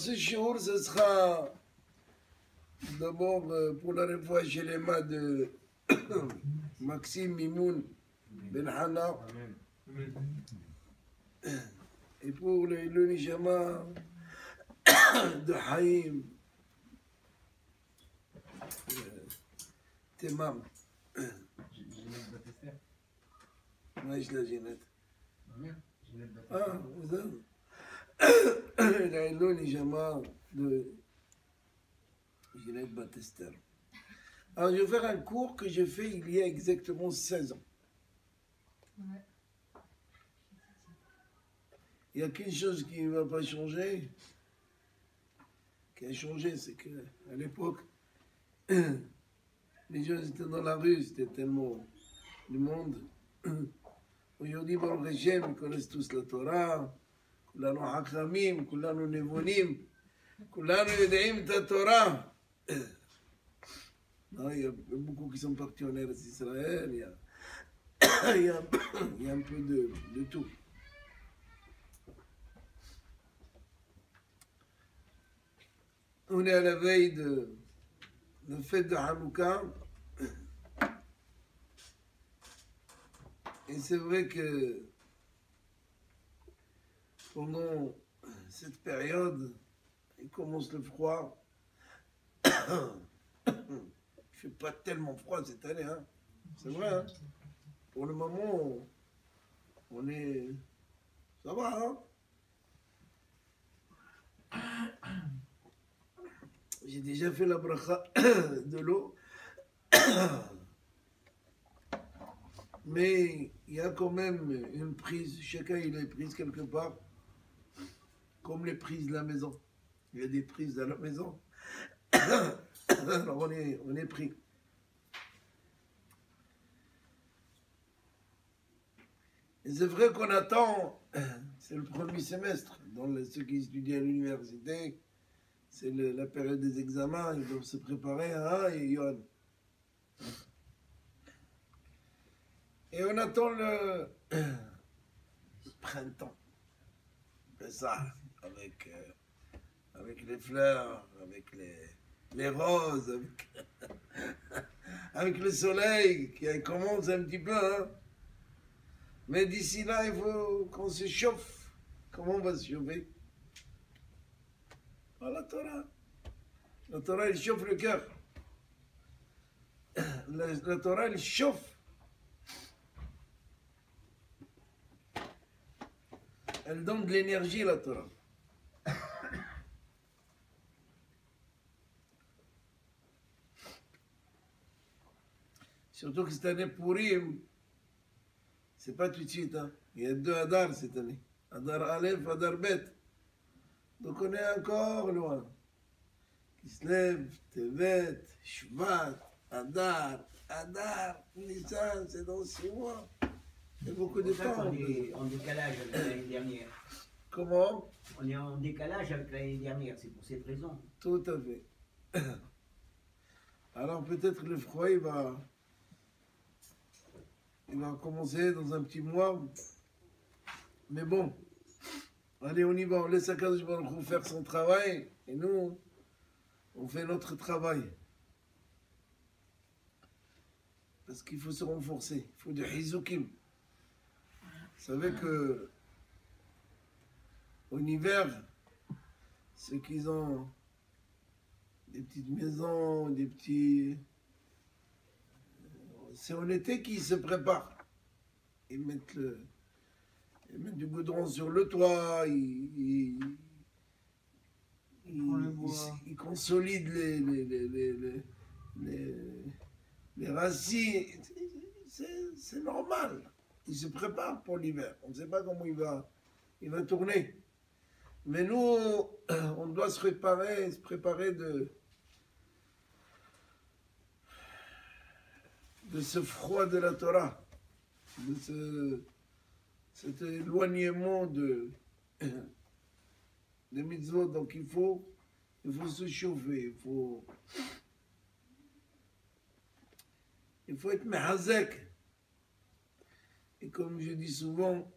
ce shiur, ce sera d'abord pour la revoie chez les mains de Maxime Mimoun Ben Hana et pour le Nijama de Haïm Temam. Ouais, je la Ginette. Ah, vous avez le Nijama de Ginette Batester. Alors, je vais faire un cours que j'ai fait il y a exactement 16 ans. Ouais. Il n'y a qu'une chose qui ne va pas changer, qui a changé, c'est qu'à l'époque, les gens étaient dans la rue, c'était tellement du monde. Aujourd'hui, Baruch Hashem, ils connaissent tous la Torah, כולנו חכמים, כולנו נבונים, כולנו יודעים את התורה. Non, il y a beaucoup qui sont partis en Eretz Israël, il y a un peu de tout. On est à la veille de la fête de Hanouka. Et c'est vrai que pendant cette période, il commence le froid. Il ne fait pas tellement froid cette année, hein. C'est vrai, hein. Pour le moment, on est... Ça va, hein. J'ai déjà fait la bracha de l'eau. Mais il y a quand même une prise, chacun il est prise quelque part, comme les prises de la maison. Il y a des prises à la maison. Alors on est pris. Et c'est vrai qu'on attend, c'est le premier semestre, dans ceux qui étudient à l'université, c'est la période des examens, ils doivent se préparer, hein, et Yohan. Et on attend le printemps. C'est ça, avec les fleurs, avec les roses, avec le soleil qui commence un petit peu. Hein. Mais d'ici là, il faut qu'on se chauffe. Comment on va se chauffer? Par la Torah. La Torah, elle chauffe le cœur. La Torah, elle chauffe. Elle donne de l'énergie, la Torah. Surtout que cette année Purim, c'est pas tout de suite. Hein. Il y a 2 Adar cette année. Adar Aleph, Adar Bet. Donc on est encore loin. Kislev, Tevet, Shvat, Adar, Nissan, c'est dans 6 mois. Il y a beaucoup de temps. On est en décalage avec l'année dernière. Comment? On est en décalage avec l'année dernière, c'est pour cette raison. Tout à fait. Alors peut-être le froid, il va commencer dans un petit mois. Mais bon, allez, on y va. On laisse Akadosh Baruch Hu faire son travail. Et nous, on fait notre travail. Parce qu'il faut se renforcer. Il faut du hizukim. Vous savez que en hiver, ceux qui ont des petites maisons, des petits... C'est en été qu'ils se préparent. Ils mettent du goudron sur le toit, ils consolident les racines. C'est normal. Ils se préparent pour l'hiver. On ne sait pas comment il va tourner. Mais nous, on doit se préparer de ce froid de la Torah, de cet éloignement des mitzvot. Donc il faut se chauffer, il faut être mehazek. Et comme je dis souvent,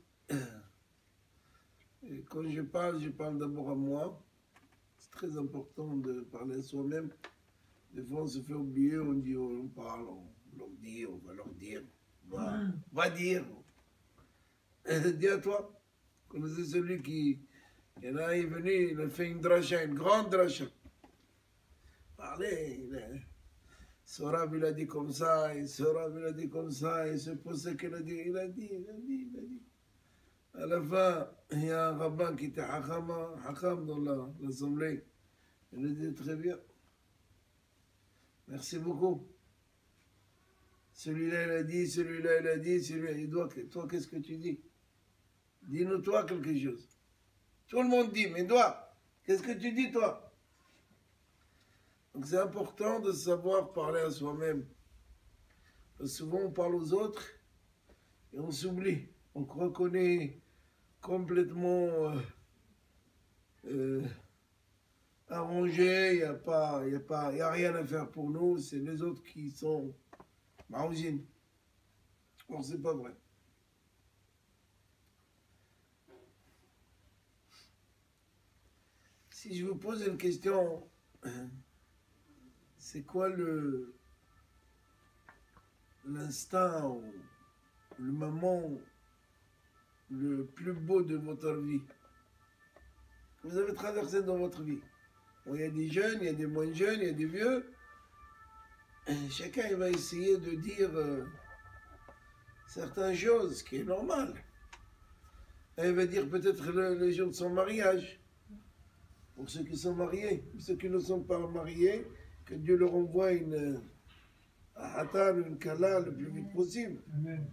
quand je parle d'abord à moi. très important de parler à soi-même. Des fois, on se fait oublier, on dit, on parle, on leur dit, on va leur dire, va dire. Dis à toi, vous connaissez celui qui, il y en a un, il est venu, il a fait une dracha, une grande dracha. Parlez, Sorab, il a dit comme ça, et Sorab, il a dit comme ça, et ce possède qu'il a dit, il a dit. À la fin, il y a un rabbin qui était hakam dans l'assemblée. Il a dit très bien. Merci beaucoup. Celui-là, il a dit, celui-là, il a dit, celui-là, il doit. Toi, qu'est-ce que tu dis? Dis-nous, toi, quelque chose. Tout le monde dit, mais toi, qu'est-ce que tu dis, toi? Donc, c'est important de savoir parler à soi-même. Parce que souvent, on parle aux autres et on s'oublie. On croit qu'on est complètement arrangé, il n'y a rien à faire pour nous, c'est les autres qui sont marousines. Or, c'est pas vrai. Si je vous pose une question, c'est quoi l'instant, le moment le plus beau de votre vie que vous avez traversé dans votre vie? Bon, il y a des jeunes, il y a des moins jeunes, il y a des vieux. Chacun il va essayer de dire certaines choses, ce qui est normal. Et il va dire peut-être le jour de son mariage. Pour ceux qui sont mariés, pour ceux qui ne sont pas mariés, que Dieu leur envoie une hatan, une kala le plus vite possible. Amen.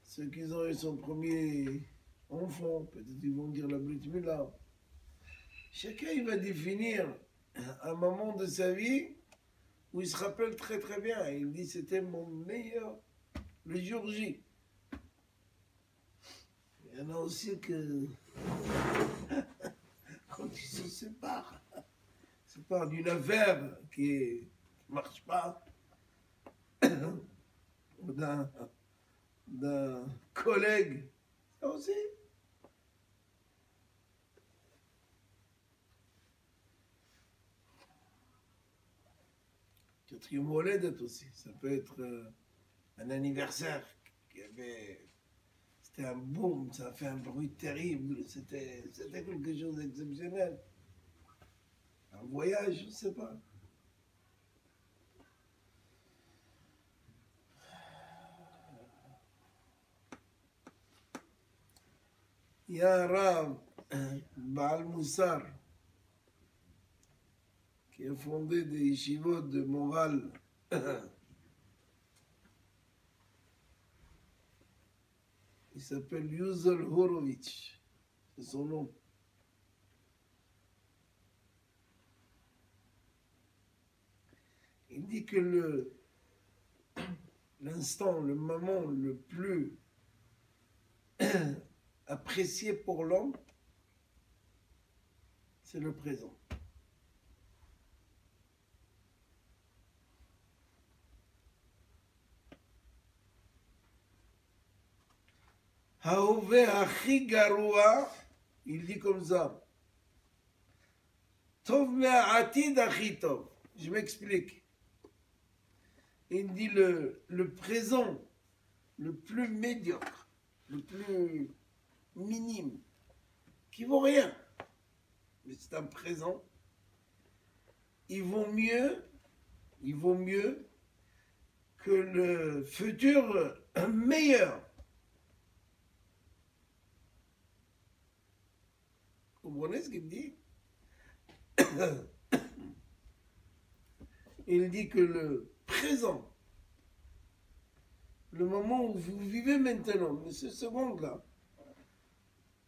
Ceux qui ont eu son premier enfant, peut-être ils vont dire la Brit Mila. Chacun il va définir un moment de sa vie où il se rappelle très très bien. Il dit c'était mon meilleur, le jour J. Il y en a aussi que quand ils se séparent d'une affaire qui ne marche pas, ou d'un collègue, ça aussi. Quatrième Moledet aussi, ça peut être un anniversaire qui avait. C'était un boom, ça a fait un bruit terrible, c'était quelque chose d'exceptionnel. Un voyage, je ne sais pas. Il y a un Rav, Baal Moussar, qui a fondé des yeshivot de morale. Il s'appelle Yuzel Horowitz, c'est son nom. Il dit que l'instant, le moment le plus apprécié pour l'homme, c'est le présent. Haove Achi Garoua, il dit comme ça. Tov me'atid Achi Tov. Je m'explique. Il dit le présent, le plus médiocre, le plus minime, qui vaut rien, mais c'est un présent, il vaut mieux que le futur meilleur. Vous comprenez ce qu'il dit? Il dit que le présent, le moment où vous vivez maintenant, mais ce seconde-là,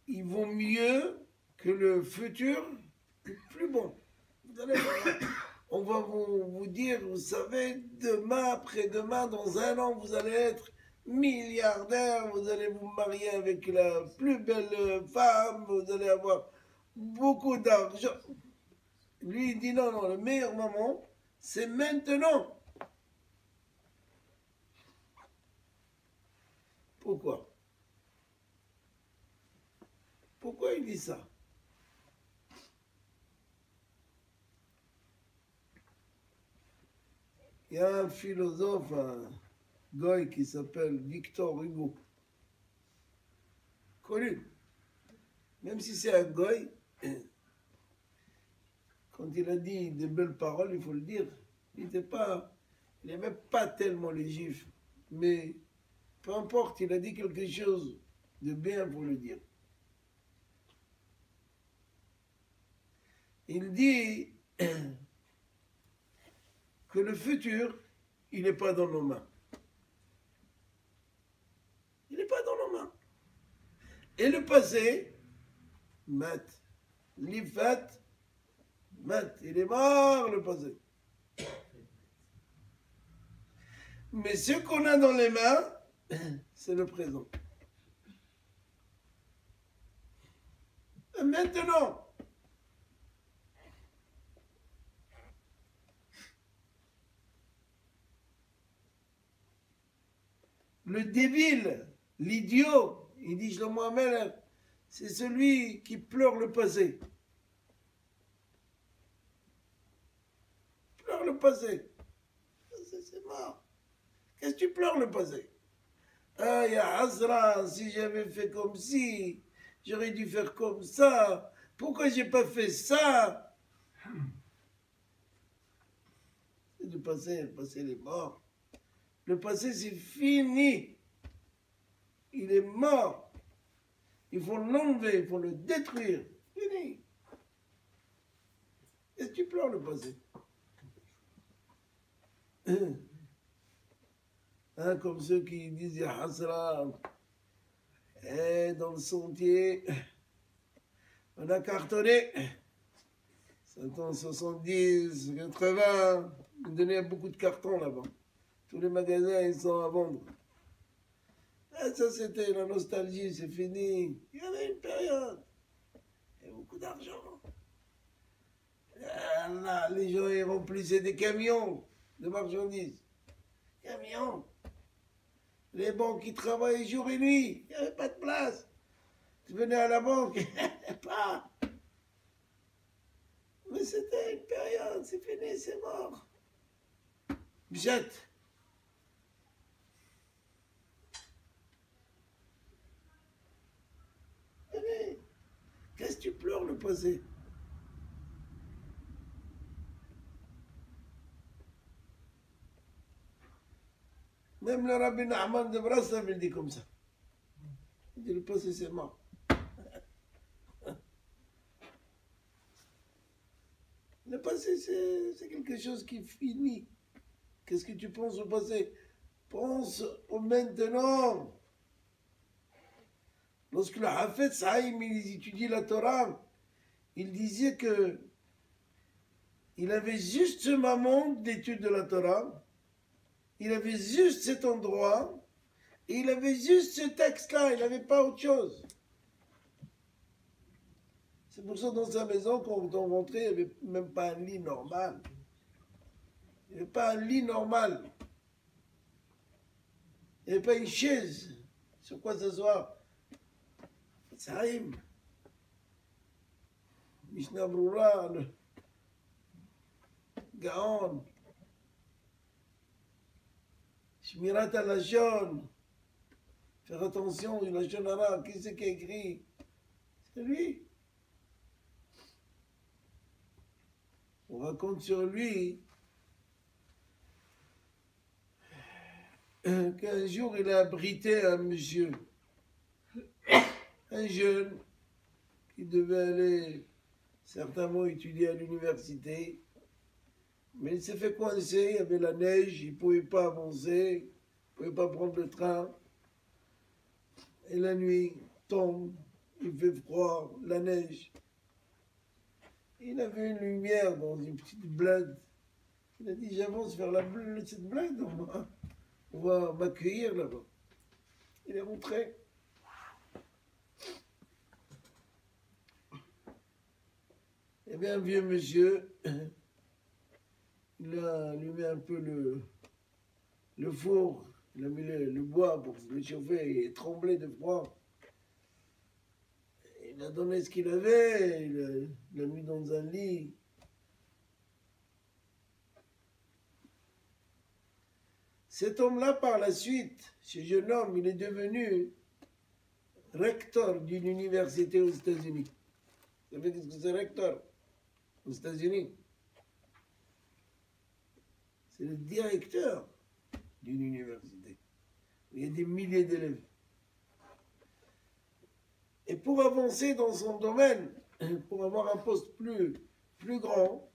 il vaut mieux que le futur plus bon. Vous allez voir, on va vous dire, vous savez, demain, après-demain, dans un an, vous allez être milliardaire, vous allez vous marier avec la plus belle femme, vous allez avoir beaucoup d'argent. Lui, il dit non, le meilleur moment, c'est maintenant. Pourquoi? Pourquoi il dit ça? Il y a un philosophe, un goy qui s'appelle Victor Hugo. Connu. Même si c'est un goy, quand il a dit de belles paroles, il faut le dire. Il n'aimait pas tellement les juifs. Mais peu importe, il a dit quelque chose de bien pour le dire. Il dit que le futur, il n'est pas dans nos mains. Il n'est pas dans nos mains. Et le passé, mat. L'ifat, mat. Il est mort, le passé. Mais ce qu'on a dans les mains, c'est le présent. Et maintenant, le débile, l'idiot, il dit Shlomo Amelech, c'est celui qui pleure le passé. Pleure le passé. C'est mort. Qu'est-ce que tu pleures le passé? Ah, ya Hazra, si j'avais fait comme ci, j'aurais dû faire comme ça. Pourquoi j'ai pas fait ça? C'est du passé, le passé il est mort. Le passé c'est fini. Il est mort. Il faut l'enlever, il faut le détruire. Fini. Est-ce que tu pleures le passé? Hein, comme ceux qui disent Ya Hasra, dans le sentier, on a cartonné. 70, 80, ils donnaient beaucoup de cartons là-bas. Tous les magasins, ils sont à vendre. Et ça, c'était la nostalgie, c'est fini. Il y avait une période. Il y avait beaucoup d'argent. Là, les gens, ils remplissaient des camions de marchandises. Camions. Les banques, ils travaillaient jour et nuit. Il n'y avait pas de place. Tu venais à la banque, pas. Mais c'était une période, c'est fini, c'est mort. Jette. Qu'est-ce que tu pleures le passé? Même le rabbi Nahman de Braslav, il dit comme ça. Il dit le passé c'est mort. Le passé c'est quelque chose qui finit. Qu'est-ce que tu penses au passé? Pense au maintenant. Lorsque le Hafetz Haïm il étudie la Torah, il disait que il avait juste ce moment d'étude de la Torah, il avait juste cet endroit, et il avait juste ce texte-là, il n'avait pas autre chose. C'est pour ça que dans sa maison, quand on rentrait, il n'y avait même pas un lit normal. Il n'y avait pas un lit normal. Il n'y avait pas une chaise sur quoi s'asseoir. Saïm, Mishnah Brura, Gaon, Shmirat al-Lashon, faire attention, il Lashon Hara, qui c'est qui a écrit? C'est lui. On raconte sur lui qu'un jour il a abrité un monsieur, un jeune qui devait aller certainement étudier à l'université, mais il s'est fait coincer, il y avait la neige, il ne pouvait pas avancer, il ne pouvait pas prendre le train, et la nuit tombe, il fait froid, la neige. Il avait une lumière dans une petite blinde. Il a dit j'avance vers cette blinde, on va m'accueillir là-bas. Il est rentré. Eh bien, un vieux monsieur, il a allumé un peu le four, il a mis le bois pour le chauffer et trembler de froid. Et Il a donné ce qu'il avait, il l'a mis dans un lit. Cet homme-là, par la suite, ce jeune homme, il est devenu recteur d'une université aux États-Unis. Vous savez qu'est-ce que c'est recteur aux États-Unis? C'est le directeur d'une université. Il y a des milliers d'élèves. Et pour avancer dans son domaine, pour avoir un poste plus grand,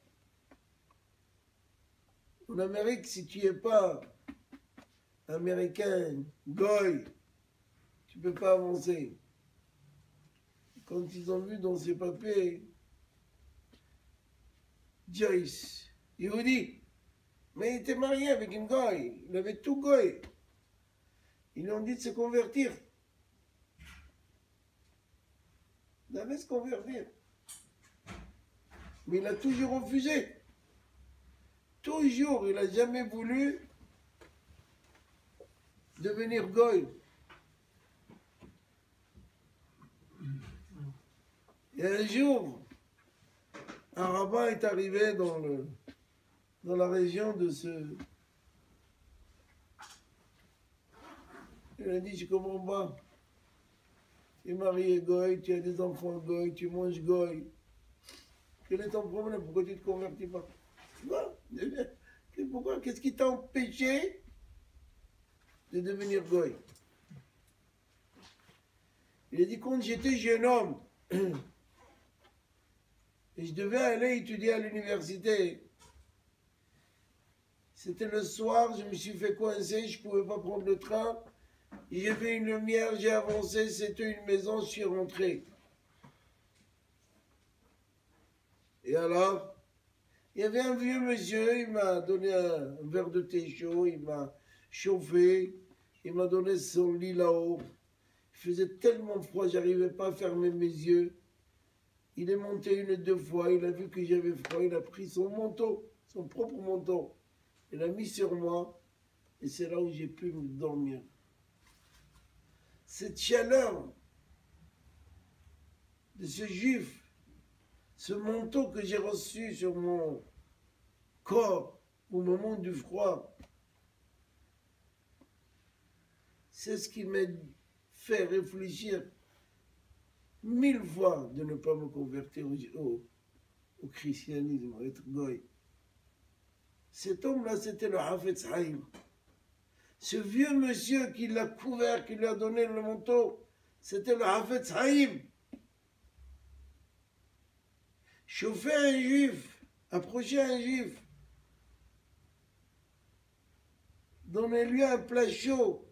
en Amérique, si tu n'es pas américain, goy, tu ne peux pas avancer. Quand ils ont vu dans ses papiers, Joyce, Yehudi, mais il était marié avec une goy, il avait tout goy. Ils lui ont dit de se convertir. Il allait se convertir. Mais il a toujours refusé. Toujours, il n'a jamais voulu devenir goy. Et un jour, un rabbin est arrivé dans la région de ce... Il a dit, je comprends pas. Tu es marié goy, tu as des enfants goy, tu manges goy. Quel est ton problème? Pourquoi tu ne te convertis pas? Pourquoi? Qu'est-ce qui t'a empêché de devenir goy? Il a dit, quand j'étais jeune homme, et je devais aller étudier à l'université, c'était le soir, je me suis fait coincer, je ne pouvais pas prendre le train. J'ai fait une lumière, j'ai avancé, c'était une maison, je suis rentré. Et alors, il y avait un vieux monsieur, il m'a donné un verre de thé chaud, il m'a chauffé, il m'a donné son lit là-haut. Il faisait tellement froid, j'arrivais pas à fermer mes yeux. Il est monté une ou deux fois, il a vu que j'avais froid, il a pris son manteau, son propre manteau, il l'a mis sur moi, et c'est là où j'ai pu me dormir. Cette chaleur de ce juif, ce manteau que j'ai reçu sur mon corps au moment du froid, c'est ce qui m'a fait réfléchir 1000 fois de ne pas me convertir au christianisme, à être goy. Cet homme-là, c'était le Hafetz Haïm. Ce vieux monsieur qui l'a couvert, qui lui a donné le manteau, c'était le Hafetz Haïm. Chauffer un juif, approcher un juif, donnez-lui un plat chaud,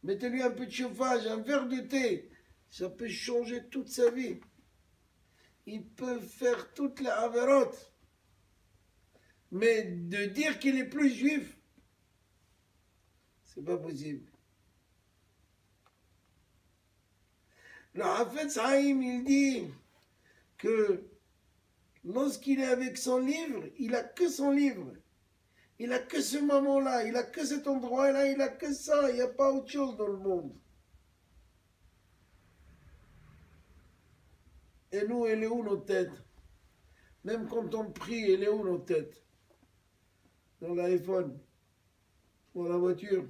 mettez-lui un peu de chauffage, un verre de thé, ça peut changer toute sa vie. Il peut faire toutes les avérotes. Mais de dire qu'il est plus juif, c'est pas possible. Le Hafetz Haïm, il dit que lorsqu'il est avec son livre, il n'a que son livre. Il n'a que ce moment-là, il n'a que cet endroit-là, il n'a que ça, il n'y a pas autre chose dans le monde. Et nous, elle est où nos têtes? Même quand on prie, elle est où nos têtes? Dans l'iPhone, dans la voiture,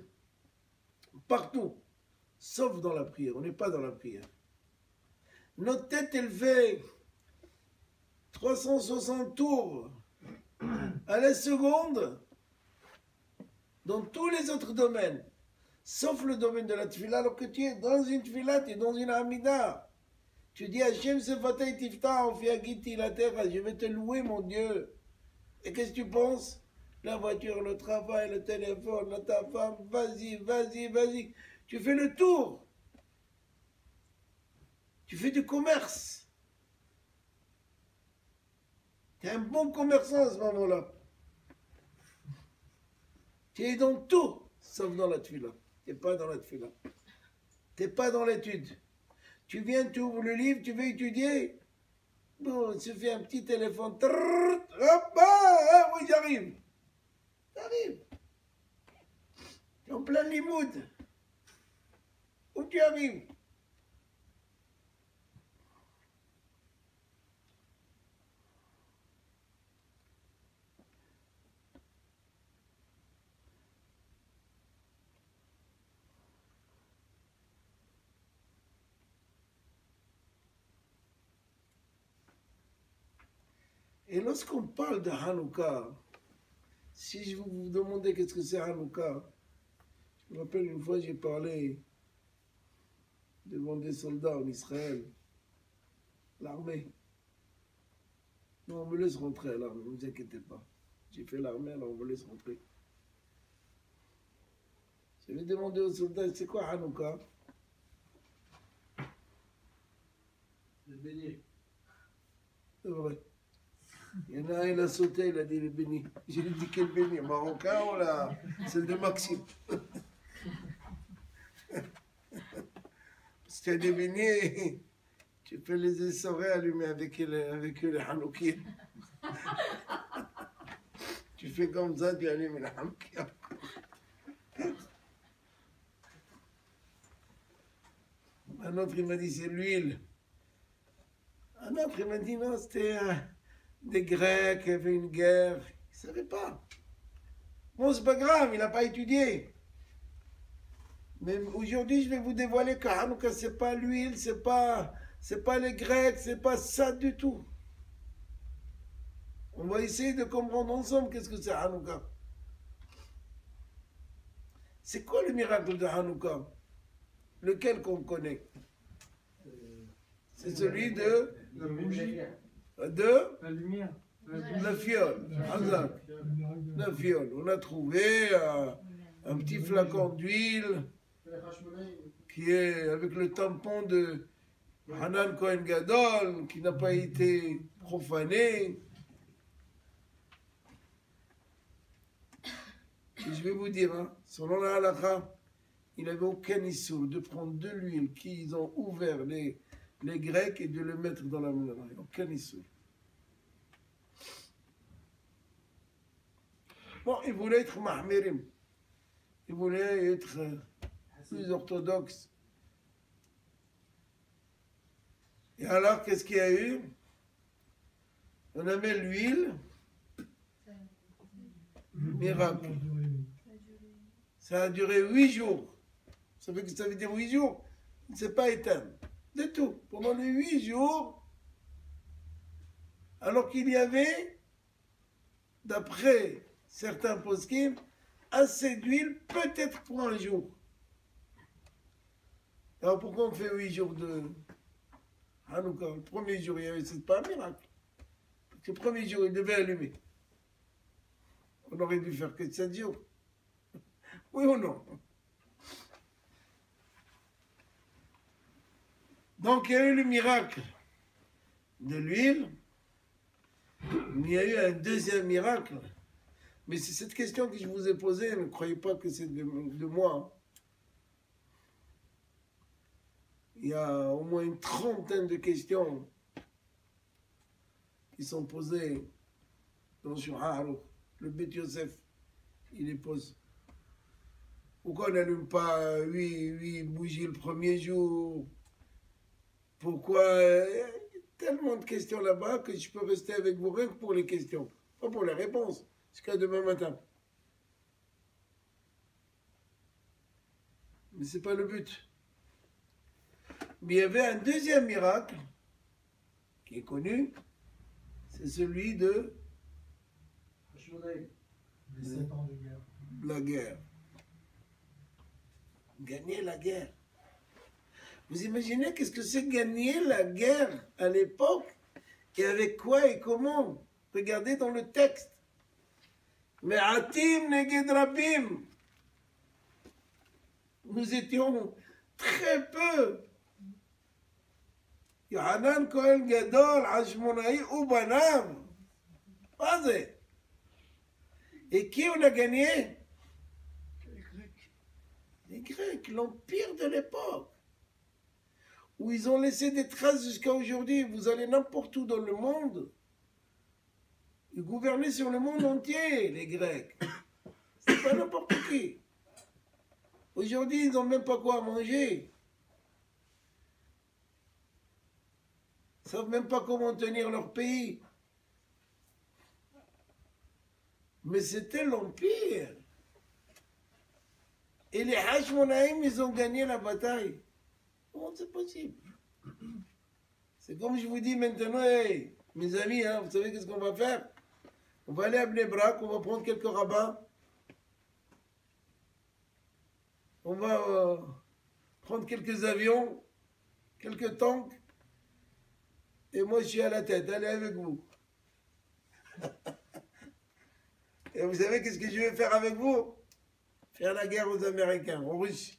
partout, sauf dans la prière. On n'est pas dans la prière. Notre tête, elle fait 360 tours à la seconde dans tous les autres domaines, sauf le domaine de la tfila. Alors que tu es dans une tfila, tu es dans une amida. Tu dis Hachem Sefatei Tifta, Ofiagiti la terre, je vais te louer, mon Dieu. Et qu'est-ce que tu penses? La voiture, le travail, le téléphone, ta femme, vas-y, vas-y, vas-y. Tu fais le tour. Tu fais du commerce. Tu es un bon commerçant à ce moment-là. Tu es dans tout, sauf dans la tfila. Tu n'es pas dans la tfila. Tu n'es pas dans l'étude. Tu viens, tu ouvres le livre, tu veux étudier. Bon, il suffit un petit téléphone. Trrr, hop, ah, oui, j'arrive. J'arrive. Tu es en plein limoud. Où tu arrives? Et lorsqu'on parle de Hanouka, si je vous demandais qu'est-ce que c'est Hanouka, je me rappelle une fois j'ai parlé devant des soldats en Israël, l'armée. Non, on me laisse rentrer à l'armée, ne vous inquiétez pas. J'ai fait l'armée, alors on me laisse rentrer. J'avais demandé aux soldats, c'est quoi Hanouka? Le béni. C'est vrai. Il y en a un, il a sauté, il a dit le béni. J'ai dit quel béni? Marocain ou là? Celle de Maxime. Parce qu'il y a des beignets, tu peux les essorer allumer avec les Hanoukiens. Tu fais comme ça, tu allumes les Hanoukiens. Un autre, il m'a dit c'est l'huile. Un autre, il m'a dit non, c'était des Grecs, il y avait une guerre. Il ne savait pas. Bon, c'est pas grave, il n'a pas étudié. Mais aujourd'hui, je vais vous dévoiler que Hanouka, c'est pas l'huile, c'est pas les Grecs, c'est pas ça du tout. On va essayer de comprendre ensemble qu'est-ce que c'est Hanouka. C'est quoi le miracle de Hanouka? Lequel qu'on connaît? C'est celui de La bougie. la lumière. la fiole. Hazak. La fiole. On a trouvé un petit flacon d'huile qui est avec le tampon de Hanan Kohen Gadol, qui n'a pas été profané. Et je vais vous dire, hein, selon la halakha, il n'avait aucun issue de prendre de l'huile qu'ils ont ouvert les Grecs et de le mettre dans la menorah. Aucun issue. Bon, il voulait être mahmirim. Il voulait être plus orthodoxe. Et alors, qu'est-ce qu'il y a eu? On avait l'huile. Miracle. Ça a duré 8 jours. Ça veut dire 8 jours. Il ne s'est pas éteint. De tout. Pendant les 8 jours, alors qu'il y avait, d'après certains poskim, assez d'huile, peut-être pour un jour. Alors pourquoi on fait 8 jours de Hanouka? Le premier jour, c'est pas un miracle. Parce que le premier jour, il devait allumer. On aurait dû faire que 7 jours. Oui ou non? Donc il y a eu le miracle de l'huile, mais il y a eu un deuxième miracle. Mais c'est cette question que je vous ai posée, ne croyez pas que c'est de moi. Il y a au moins une trentaine de questions qui sont posées dans Shulchan. Le Beth Yosef, il les pose. Pourquoi on n'allume pas 8 bougies le premier jour? Pourquoi? Il y a tellement de questions là-bas que je peux rester avec vous rien que pour les questions, pas pour les réponses, jusqu'à demain matin. Mais ce n'est pas le but. Mais il y avait un deuxième miracle qui est connu, c'est celui de Les 7 ans de guerre. la guerre. Gagner la guerre. Vous imaginez qu'est-ce que c'est gagner la guerre à l'époque? Et avec quoi et comment? Regardez dans le texte. Me'atim neged rabim. Nous étions très peu. Yohanan Kohen Gadol, Hashmonaï ou Banav. Vas-y. Et qui on a gagné? Les Grecs. Les Grecs, l'empire de l'époque. Où ils ont laissé des traces jusqu'à aujourd'hui. Vous allez n'importe où dans le monde. Ils gouvernaient sur le monde entier, les Grecs. C'est pas n'importe qui. Aujourd'hui, ils n'ont même pas quoi manger. Ils ne savent même pas comment tenir leur pays. Mais c'était l'empire. Et les Hashmonaïm, ils ont gagné la bataille. Comment c'est possible? C'est comme je vous dis maintenant, hey, Mes amis, hein, vous savez qu'est-ce qu'on va faire? On va aller à Bnei Brak, on va prendre quelques rabbins. On va prendre quelques avions, quelques tanks. Et moi, je suis à la tête. Allez avec vous. Et vous savez qu'est-ce que je vais faire avec vous? Faire la guerre aux Américains, aux Russes.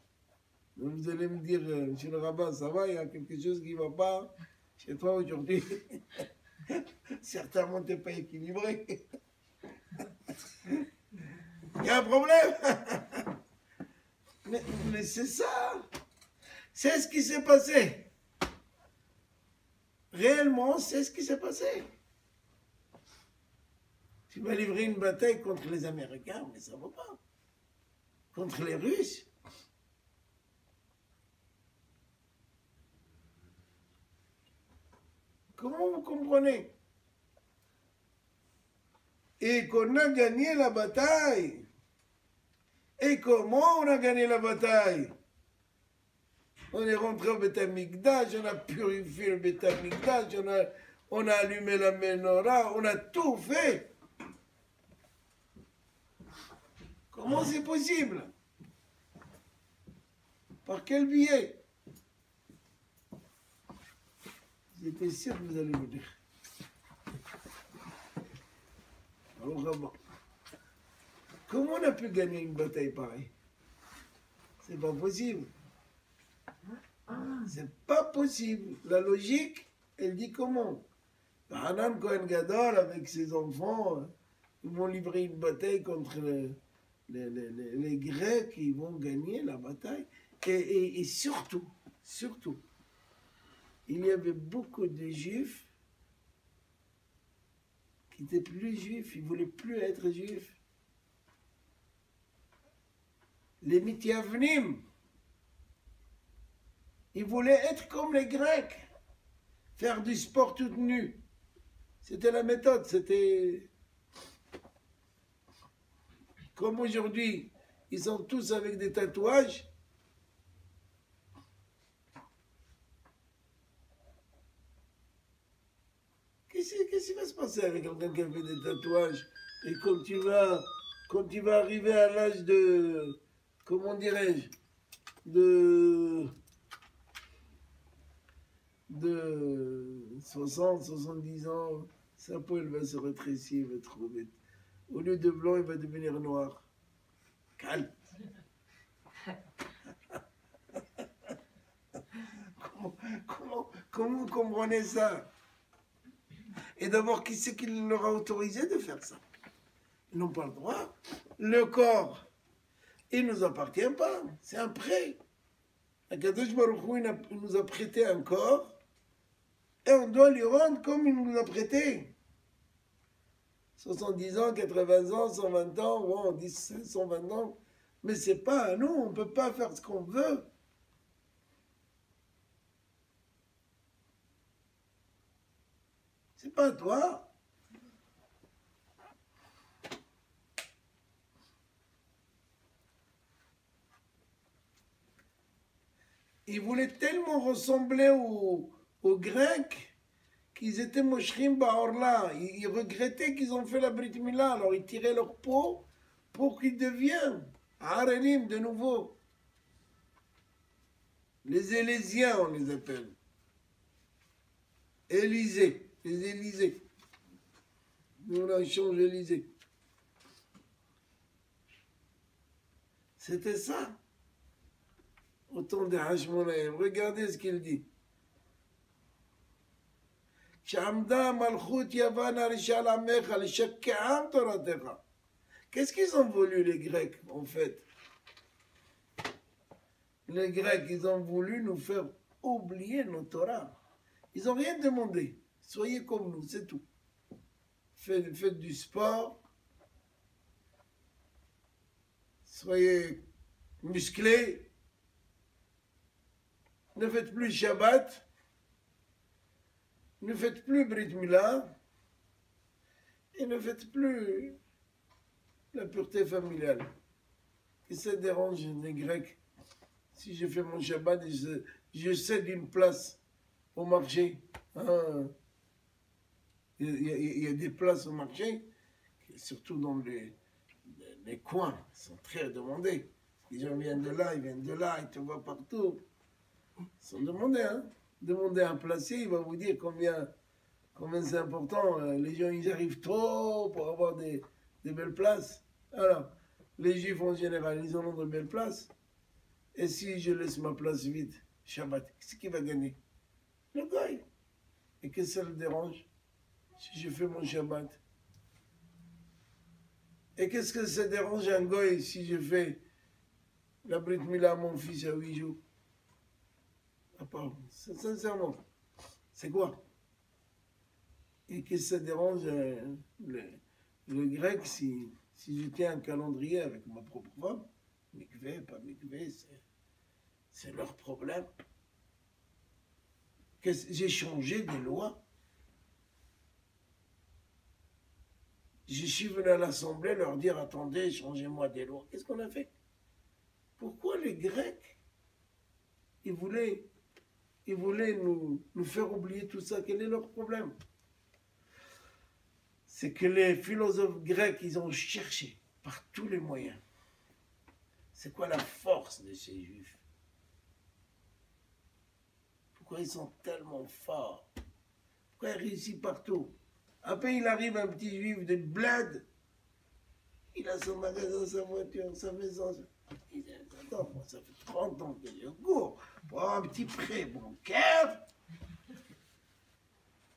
Donc vous allez me dire, monsieur le rabbin, ça va, il y a quelque chose qui ne va pas chez toi aujourd'hui. Certainement, tu n'es pas équilibré. Il y a un problème. Mais c'est ça. C'est ce qui s'est passé. Réellement, c'est ce qui s'est passé. Tu vas livrer une bataille contre les Américains, mais ça ne va pas. Contre les Russes. Comment vous comprenez? Et qu'on a gagné la bataille. Et comment on a gagné la bataille? On est rentré au Beth Amikdash, on a purifié le Beth Amikdash, on a allumé la menorah, on a tout fait. Comment c'est possible? Par quel biais? J'étais sûr que vous allez me dire. Alors vraiment, comment on a pu gagner une bataille pareille? C'est pas possible. C'est pas possible. La logique, elle dit comment? Hanan Kohen Gadol, avec ses enfants, ils vont livrer une bataille contre les Grecs, ils vont gagner la bataille. Et surtout, il y avait beaucoup de Juifs qui n'étaient plus Juifs, ils ne voulaient plus être Juifs. Les Mithyavnim, ils voulaient être comme les Grecs, faire du sport tout nu. C'était la méthode, c'était comme aujourd'hui, ils sont tous avec des tatouages. Qu'est-ce qui va se passer avec quelqu'un qui a fait des tatouages? Et quand tu vas arriver à l'âge de, comment dirais-je, de 60, 70 ans, sa peau elle va se rétrécir, il va trop vite. Au lieu de blanc, il va devenir noir. Calme. Comment vous comprenez ça? Et d'abord, qui c'est qui leur a autorisé de faire ça? Ils n'ont pas le droit. Le corps, il ne nous appartient pas. C'est un prêt. Akadosh Baruch Hu, il nous a prêté un corps et on doit lui rendre comme il nous l'a prêté. 70 ans, 80 ans, 120 ans, bon, on dit 120 ans, mais c'est pas à nous, on ne peut pas faire ce qu'on veut. C'est pas à toi. Ils voulaient tellement ressembler aux Grecs qu'ils étaient moshrim ba'orla. Ils regrettaient qu'ils ont fait la Brit Mila, alors ils tiraient leur peau pour qu'ils deviennent Harelim de nouveau. Les Élésiens, on les appelle. Élysée, les Élysées. Nous, on change Élysée. C'était ça. Au temps de Hashmonaïm. Regardez ce qu'il dit. Qu'est-ce qu'ils ont voulu, les Grecs, en fait? Les Grecs, ils ont voulu nous faire oublier nos Torah. Ils n'ont rien demandé. Soyez comme nous, c'est tout. Faites du sport. Soyez musclés. Ne faites plus Shabbat. Ne faites plus Brit Mila. Et ne faites plus la pureté familiale. Et ça dérange les Grecs. Si je fais mon Shabbat et je cède une place au marché, hein, Il y a des places au marché, surtout dans les coins, qui sont très demandés. Les gens viennent de là, ils viennent de là, ils te voient partout. Ils sont demandés, hein. Demandez un placier, il va vous dire combien c'est important. Les gens, ils arrivent trop pour avoir des belles places. Alors, les juifs en général, ils en ont de belles places. Et si je laisse ma place vide, Shabbat, qu'est-ce qui va gagner? Le gars. Et qu'est-ce que ça le dérange si je fais mon Shabbat? Et qu'est-ce que ça dérange un goy si je fais la Brit Mila à mon fils à 8 jours? À part, sincèrement, c'est quoi? Et qu'est-ce que ça dérange le grec si je tiens un calendrier avec ma propre femme? Mikvé, pas mikvé, c'est leur problème. J'ai changé des lois. Je suis venu à l'Assemblée leur dire, attendez, changez-moi des lois. Qu'est-ce qu'on a fait? Pourquoi les Grecs, ils voulaient nous faire oublier tout ça? Quel est leur problème? C'est que les philosophes grecs, ils ont cherché par tous les moyens. C'est quoi la force de ces juifs? Pourquoi ils sont tellement forts? Pourquoi ils réussissent partout? Après, il arrive un petit juif de bled. Il a son magasin, sa voiture, sa maison. Il dit, attends, moi, ça fait 30 ans que je cours pour avoir un petit prêt bancaire.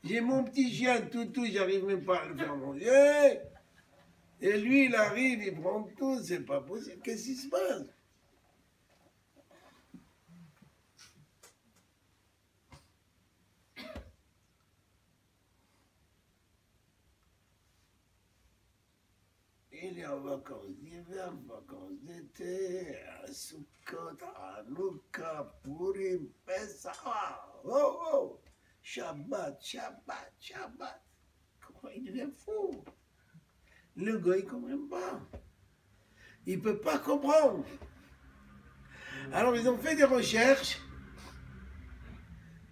J'ai mon petit chien toutou, j'arrive même pas à le faire manger. Et lui, il arrive, il prend tout, c'est pas possible. Qu'est-ce qui se passe? Il est en vacances d'hiver, vacances d'été, à Sukkot, à Hanouka, Purim, Pessah, oh, oh, Shabbat, Shabbat, Shabbat. Comment il devient fou? Le gars, il ne comprend pas. Il ne peut pas comprendre. Alors, ils ont fait des recherches.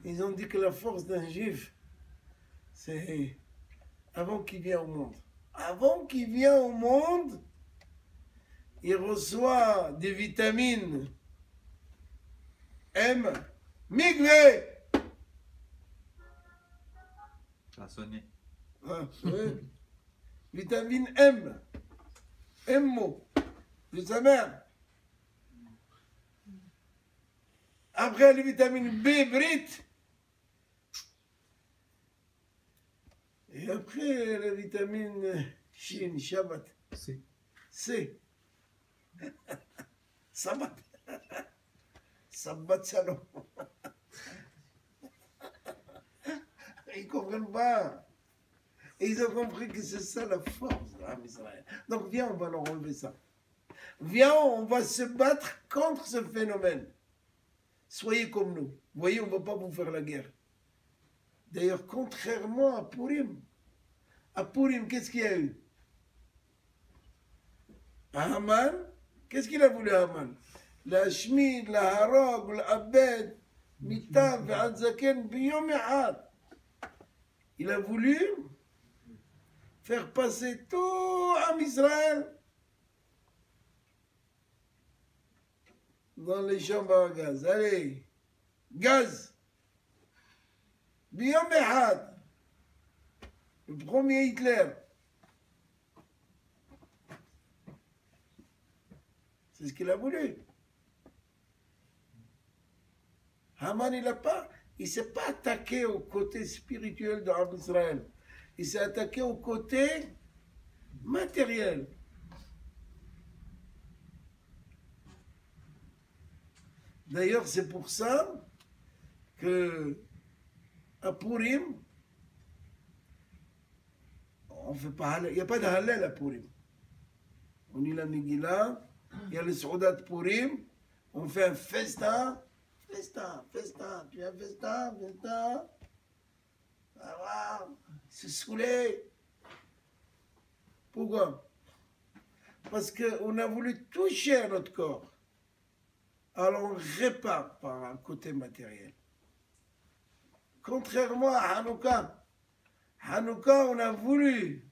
Ils ont dit que la force d'un juif, c'est avant qu'il vienne au monde. Avant qu'il vienne au monde, il reçoit des vitamines M. Migvé. Ça a sonné. Ah, oui. Vitamine M. M-mot. De sa mère. Après, les vitamines B, Brit. Et après, la vitamine Shin, Shabbat. C. Sabbat. Sabbat Shalom. Ils ne comprennent pas. Et ils ont compris que c'est ça la force de l'Am Israël. Donc viens, on va leur enlever ça. Viens, on va se battre contre ce phénomène. Soyez comme nous. Vous voyez, on ne va pas vous faire la guerre. D'ailleurs, contrairement à Purim, qu'est-ce qu'il y a eu? Haman, qu'est-ce qu'il a voulu Haman? La Shmid, la Harog, la Abed, Mitav, Adzaken, Biyom Echad. Il a voulu faire passer tout Am Israël dans les chambres à gaz. Allez, gaz. Biyom Echad. Le premier Hitler. C'est ce qu'il a voulu. Haman, il ne s'est pas attaqué au côté spirituel de Israël. Il s'est attaqué au côté matériel. D'ailleurs, c'est pour ça que à Purim, on fait pas, il n'y a pas de halal à Purim. On lit la Megillah, il y a le Soudat de Purim, on fait un festin, tu as un festin, voilà, se saouler. Pourquoi? Parce qu'on a voulu toucher à notre corps. Alors on répare par un côté matériel. Contrairement à Hanouka, Hanouka, on a voulu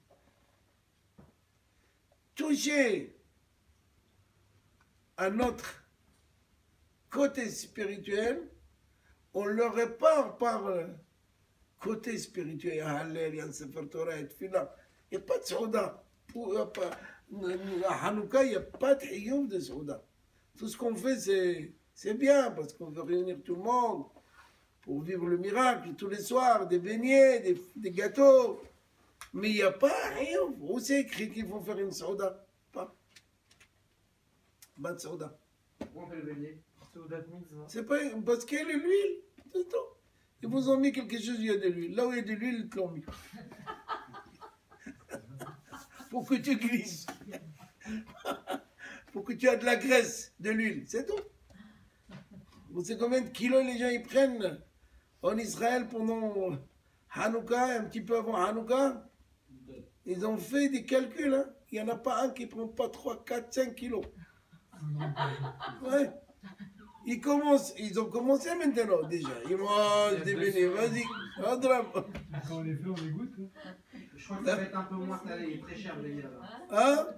toucher à notre côté spirituel, on le répare par le côté spirituel. Il y a Hallel, il y a Sefer Torah, il n'y a pas de Souda. À Hanouka, il n'y a pas de Hiyoum de Souda. Tout ce qu'on fait, c'est bien, parce qu'on veut réunir tout le monde pour vivre le miracle tous les soirs, des beignets, des gâteaux. Mais il n'y a pas Hiyoum. Où c'est écrit qu'il faut faire une Souda? Pas de Souda. Pourquoi on fait le beignet? C'est pas parce qu'il y a de l'huile, c'est tout. Ils vous ont mis quelque chose, il y a de l'huile. Là où il y a de l'huile, ils te l'ont mis. Pour que tu glisses. Pour que tu aies de la graisse, de l'huile, c'est tout. Vous savez combien de kilos les gens ils prennent en Israël pendant Hanouka, un petit peu avant Hanouka? Ils ont fait des calculs, hein. Il n'y en a pas un qui ne prend pas 3, 4, 5 kilos. Ouais. Ils ont commencé maintenant déjà. Ils mangent des bénis. Vas-y, un drame. Quand on les fait, on les goûte. Je crois que ça va être un peu moins salé. Il est très cher le beignet là-bas. Hein?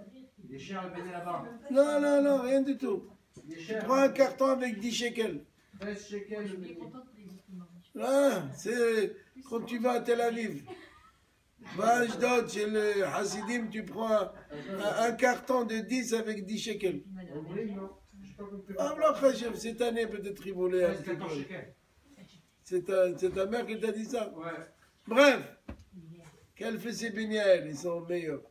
Il est cher le beignet là-bas. Non, rien du tout. Il est Tu cher. prends un carton avec 10 shekels. 13 shekels le Il est beignet. content que les autres mangent. Ah, c'est quand tu vas à Tel Aviv. Va à Ashdod, chez le Hasidim, tu prends un carton de 10 avec 10 shekels. Vous voulez, non? Je sais pas compris. Ah, là, Khachef, cette année, peut-être il voulait un 13, petit 14 peu. shekels. C'est ta mère qui t'a dit ça. Ouais. Bref, qu'elle fait ses beignets, elle, ils sont meilleurs.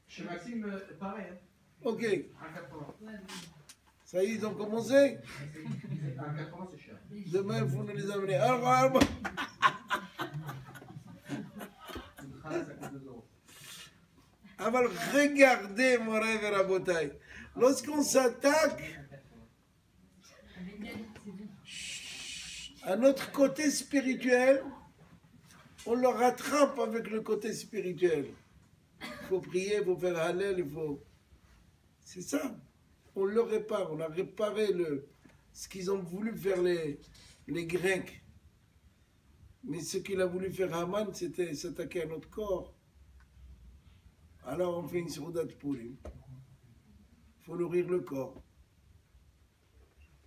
Chez Maxime, pareil. Hein. Ok, 1,80. ça y est, ils ont commencé. 1,80 c'est cher. Demain, il faut nous les amener. Alors, Une tralade, ça coûte 2 euros. alors, regardez, mon rêve et rabotaille. Lorsqu'on s'attaque à notre côté spirituel, on le rattrape avec le côté spirituel. Il faut prier, il faut faire Hallel, il faut... C'est ça. On le répare. On a réparé ce qu'ils ont voulu faire les Grecs. Mais ce qu'il a voulu faire Haman, c'était s'attaquer à notre corps. Alors on fait une souda de pourim. Il faut nourrir le corps.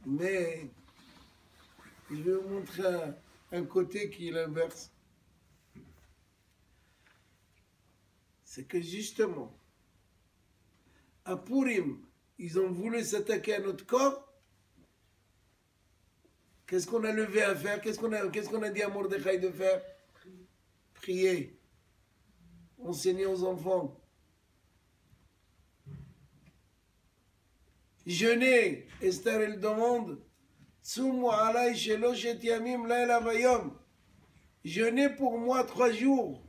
Mais je vais vous montrer un côté qui est l'inverse. C'est que justement, à Purim, ils ont voulu s'attaquer à notre corps. Qu'est-ce qu'on a levé à faire? Qu'est-ce qu'on a dit à Mordechai de faire? Prier. Enseigner aux enfants. Jeûner. Esther, elle demande. Tsumu alay sheloshet yamim laila vayom. Jeûner pour moi 3 jours.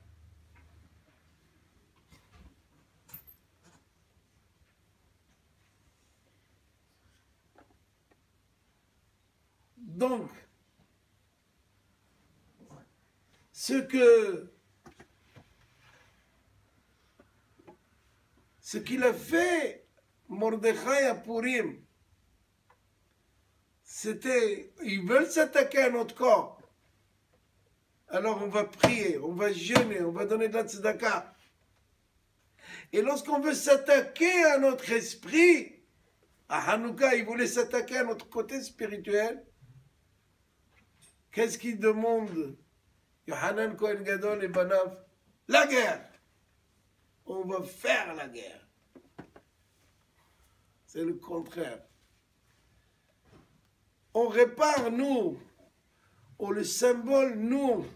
Donc, ce qu'il a fait Mordechai à Purim, c'était, ils veulent s'attaquer à notre corps. Alors on va prier, on va jeûner, on va donner de la tzedaka. Et lorsqu'on veut s'attaquer à notre esprit, à Hanouka, ils voulaient s'attaquer à notre côté spirituel. Qu'est-ce qu'ils demandent? Yohanan Kohen Gadol et Banav, la guerre. On va faire la guerre. C'est le contraire. On répare, nous, ou le symbole, nous,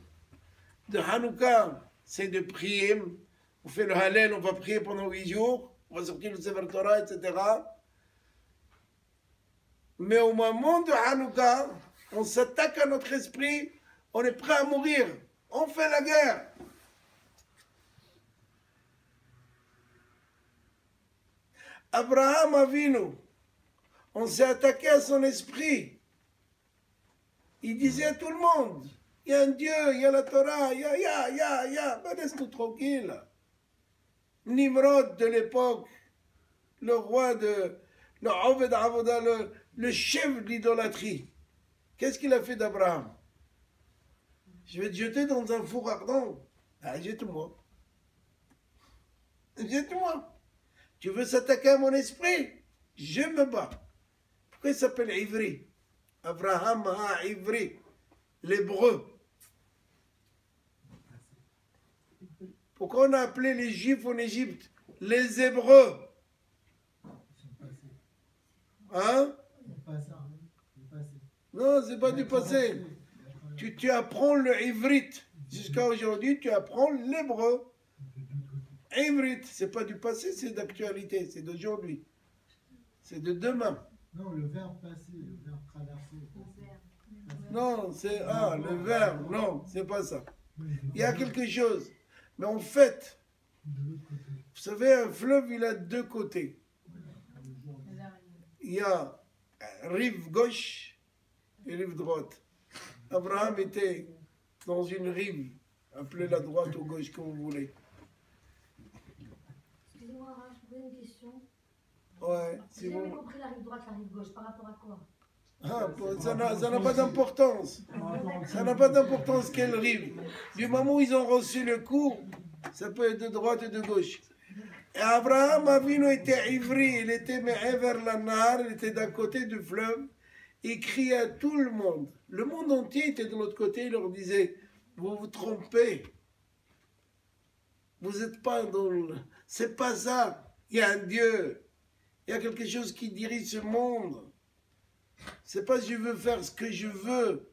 de Hanouka, c'est de prier. On fait le Hallel, on va prier pendant 8 jours, on va sortir le Sefer Torah, etc. Mais au moment de Hanouka, on s'attaque à notre esprit, on est prêt à mourir, on fait la guerre. Abraham Avinu, on s'est attaqué à son esprit. Il disait à tout le monde, il y a un Dieu, il y a la Torah, il y a, ben laisse-nous tranquille. Nimrod de l'époque, le roi le Oved Avoda, le chef de l'idolâtrie. Qu'est-ce qu'il a fait d'Abraham? Je vais te jeter dans un four ardent. Ah, jette-moi. Jette-moi. Tu veux s'attaquer à mon esprit? Je me bats. Pourquoi il s'appelle Ivri? Abraham a Ivri, l'hébreu. Pourquoi on a appelé les Juifs en Égypte les Hébreux? Hein? Non, c'est pas du passé. Tu apprends le Ivrit. Jusqu'à aujourd'hui, tu apprends l'hébreu. Ivrit, c'est pas du passé, c'est d'actualité, c'est d'aujourd'hui. C'est de demain. Non, le verbe passé, le verbe traverser. Non, c'est le verbe. Non, c'est pas ça. Il y a quelque chose. Mais en fait, vous savez, un fleuve, il a deux côtés. Il y a rive gauche et rive droite. Abraham était dans une rive, appelez-la droite ou gauche comme vous voulez. Excusez-moi, je vous pose une question. Ouais, J'ai si jamais vous... compris la rive droite, la rive gauche, par rapport à quoi? Ça n'a pas d'importance. Ça n'a pas d'importance quelle rive. Du moment où ils ont reçu le coup, ça peut être de droite et de gauche. Et Abraham Avinu était ivri, il était vers la Nahar, il était d'un côté du fleuve. Il criait à tout le monde. Le monde entier était de l'autre côté, il leur disait, vous vous trompez. Vous n'êtes pas dans le... C'est pas ça. Il y a un Dieu. Il y a quelque chose qui dirige ce monde. C'est pas je veux faire ce que je veux.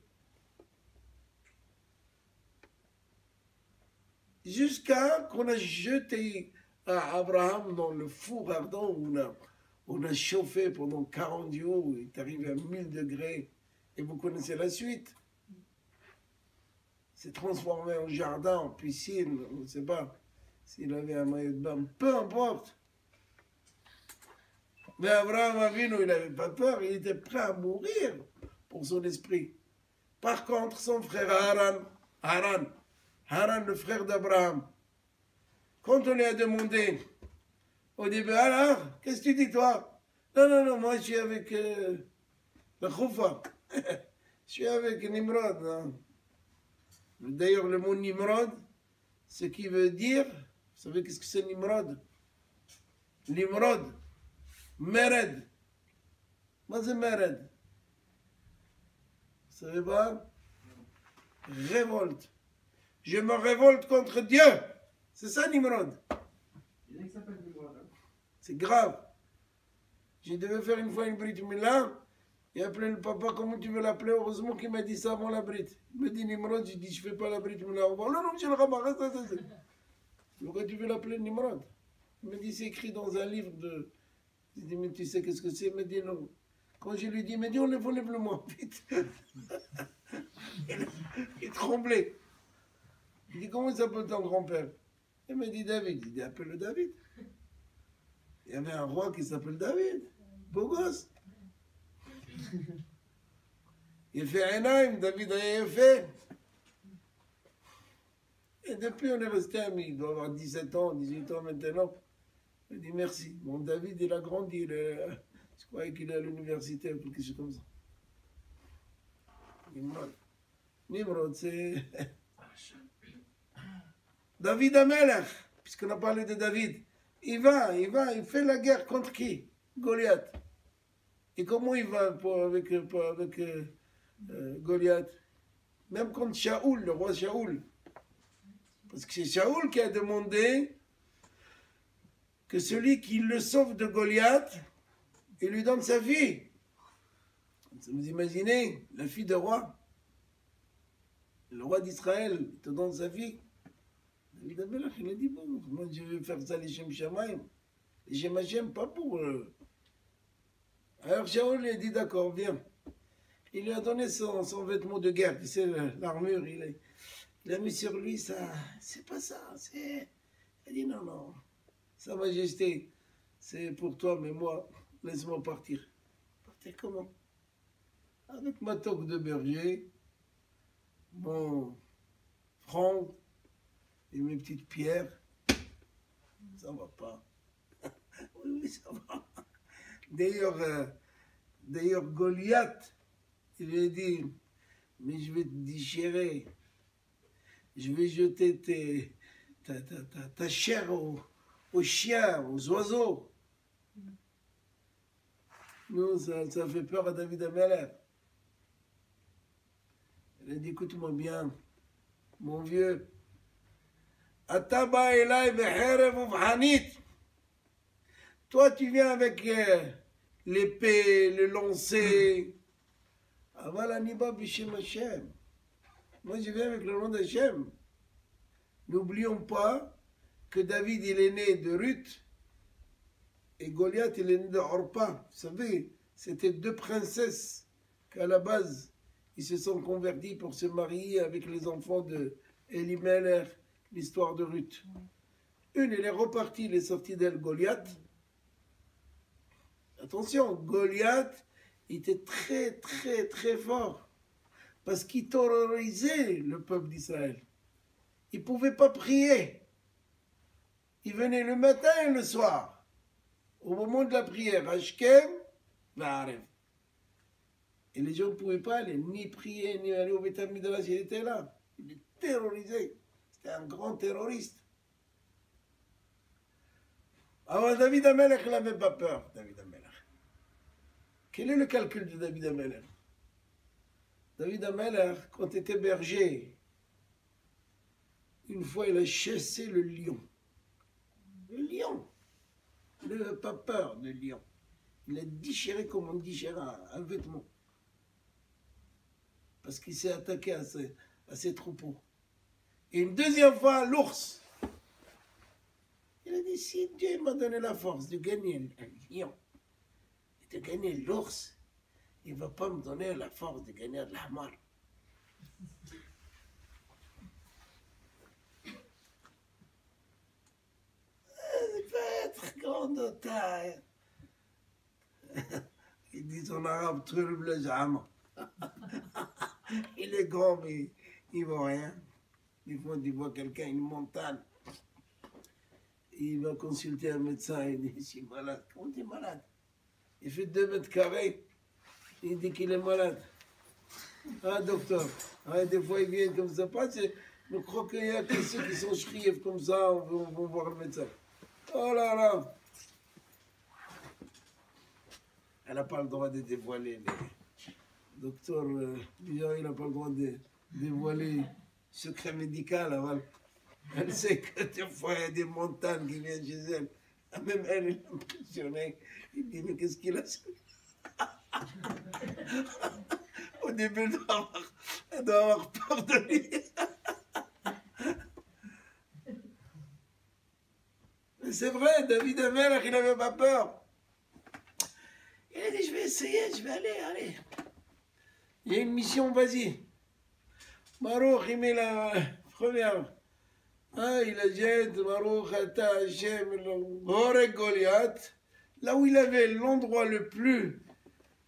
Jusqu'à qu'on a jeté Abraham dans le four ardent où on a chauffé pendant 40 jours, il est arrivé à 1000 degrés. Et vous connaissez la suite. C'est transformé en jardin, en piscine, on ne sait pas s'il avait un maillot de bain, peu importe. Mais Abraham Avinu, il n'avait pas peur, il était prêt à mourir pour son esprit. Par contre, son frère Haran, le frère d'Abraham, quand on lui a demandé au début, alors, qu'est-ce que tu dis toi? Non, moi je suis avec le Khoufa, je suis avec Nimrod. Hein. D'ailleurs, le mot Nimrod, ce qui veut dire, vous savez qu'est-ce que c'est Nimrod? Nimrod. Mered. Moi, c'est Mered. Vous savez pas? Révolte. Je me révolte contre Dieu. C'est ça, Nimrod. Il y en a qui s'appellent Nimrod. C'est grave. Je devais faire une fois une Brit Mila. Il a appelé le papa, comment tu veux l'appeler? Heureusement qu'il m'a dit ça avant la Brit. Il m'a dit Nimrod, j'ai dit je fais pas la Brit Mila. Non, monsieur le Rabbin, reste. Pourquoi tu veux l'appeler Nimrod? Il m'a dit c'est écrit dans un livre de... J'ai dit, mais tu sais qu'est-ce que c'est? Il m'a dit non. Quand je lui ai dit, il m'a dit, enlève-le-moi, vite. Il tremblait. Il dit, comment il s'appelle ton grand-père? Il m'a dit David. Il dit, appelle-le David. Il y avait un roi qui s'appelle David. Beau gosse. Il fait Enaim, David a rien fait. Et depuis, on est resté amis. Il doit avoir 17 ans, 18 ans maintenant. Il dit merci. Bon, David, il a grandi. Je croyais qu'il est à l'université ou quelque chose comme ça. Nimrod, c'est... David Amelech, puisqu'on a parlé de David. Il fait la guerre contre qui? Goliath. Et comment il va avec Goliath? Même contre Shaoul, le roi Shaoul. Parce que c'est Shaoul qui a demandé que celui qui le sauve de Goliath, il lui donne sa fille. Vous imaginez, la fille de roi, le roi d'Israël, il te donne sa fille. David Amelech, il a dit, bon, moi je vais faire ça les Shem Shamaim. Les Shem Hashem, pas pour eux. Alors Shaoul lui a dit, d'accord, viens. Il lui a donné son vêtement de guerre, tu sais, l'armure, il a mis sur lui ça. C'est pas ça, c'est... Il a dit, non. Sa Majesté, c'est pour toi, mais moi, laisse-moi partir. Partir comment? Avec ma toque de berger, mon front et mes petites pierres. Ça va pas. Oui, ça va. D'ailleurs, Goliath, il lui a dit, mais je vais te déchirer. je vais jeter ta chair aux chiens, aux oiseaux. Non, ça fait peur à David Ameller. Il a dit, écoute-moi bien, mon vieux. Ataba elai beherev uvhanit. Toi, tu viens avec l'épée, le lancer. Aval aniba bishem Hashem. Moi, je viens avec le nom d'Hachem. N'oublions pas que David, il est né de Ruth et Goliath, il est né de Orpa. Vous savez, c'était deux princesses qu'à la base, ils se sont convertis pour se marier avec les enfants de Elimelech, l'histoire de Ruth. Une, elle est repartie, elle est sortie d'elle, Goliath. Attention, Goliath était très, très, très fort parce qu'il terrorisait le peuple d'Israël. Il ne pouvait pas prier. Il venait le matin et le soir, au moment de la prière, Ashkem, Va'arev. Et les gens ne pouvaient pas aller, ni prier, ni aller au Beth Midrash, il était là. Il était terrorisé. C'était un grand terroriste. Alors David Amelech, il n'avait pas peur, David Amelech. Quel est le calcul de David Amelech? David Amelech, quand il était berger, une fois il a chassé le lion. Le lion. Il n'avait pas peur du lion. Il a déchiré comme on déchire un vêtement. Parce qu'il s'est attaqué à ses troupeaux. Et une deuxième fois, l'ours. Il a dit, si Dieu m'a donné la force de gagner un lion et de gagner l'ours, il ne va pas me donner la force de gagner de la hamar. Il peut être grand de taille. Ils disent en arabe, Turb le Jama. Il est grand, mais il ne voit rien. Des fois, tu vois quelqu'un, une montagne. Il va consulter un médecin, il dit, je suis malade. Comment tu es malade? Il fait 2 mètres carrés. Il dit qu'il est malade. Ah, docteur. Ah, des fois, ils viennent comme ça. Pas, je crois qu'il y a que ceux qui sont shriefs comme ça, on va voir le médecin. Oh là là. Elle n'a pas le droit de dévoiler. Le docteur, déjà, il n'a pas le droit de dévoiler le secret médical. Voilà. Elle sait que des fois, il y a des montagnes qui viennent chez elle. Même elle est impressionnée. Il dit, mais qu'est-ce qu'il a? Au début, elle doit avoir peur de lui. Mais c'est vrai, David Amelech, il n'avait pas peur. Il a dit, je vais essayer, je vais aller. Il y a une mission, vas-y. Baruch, il met la première. Ah, il a jette, Baruch, Ata, Hashem, Horek Goliath. Là où il avait l'endroit le plus,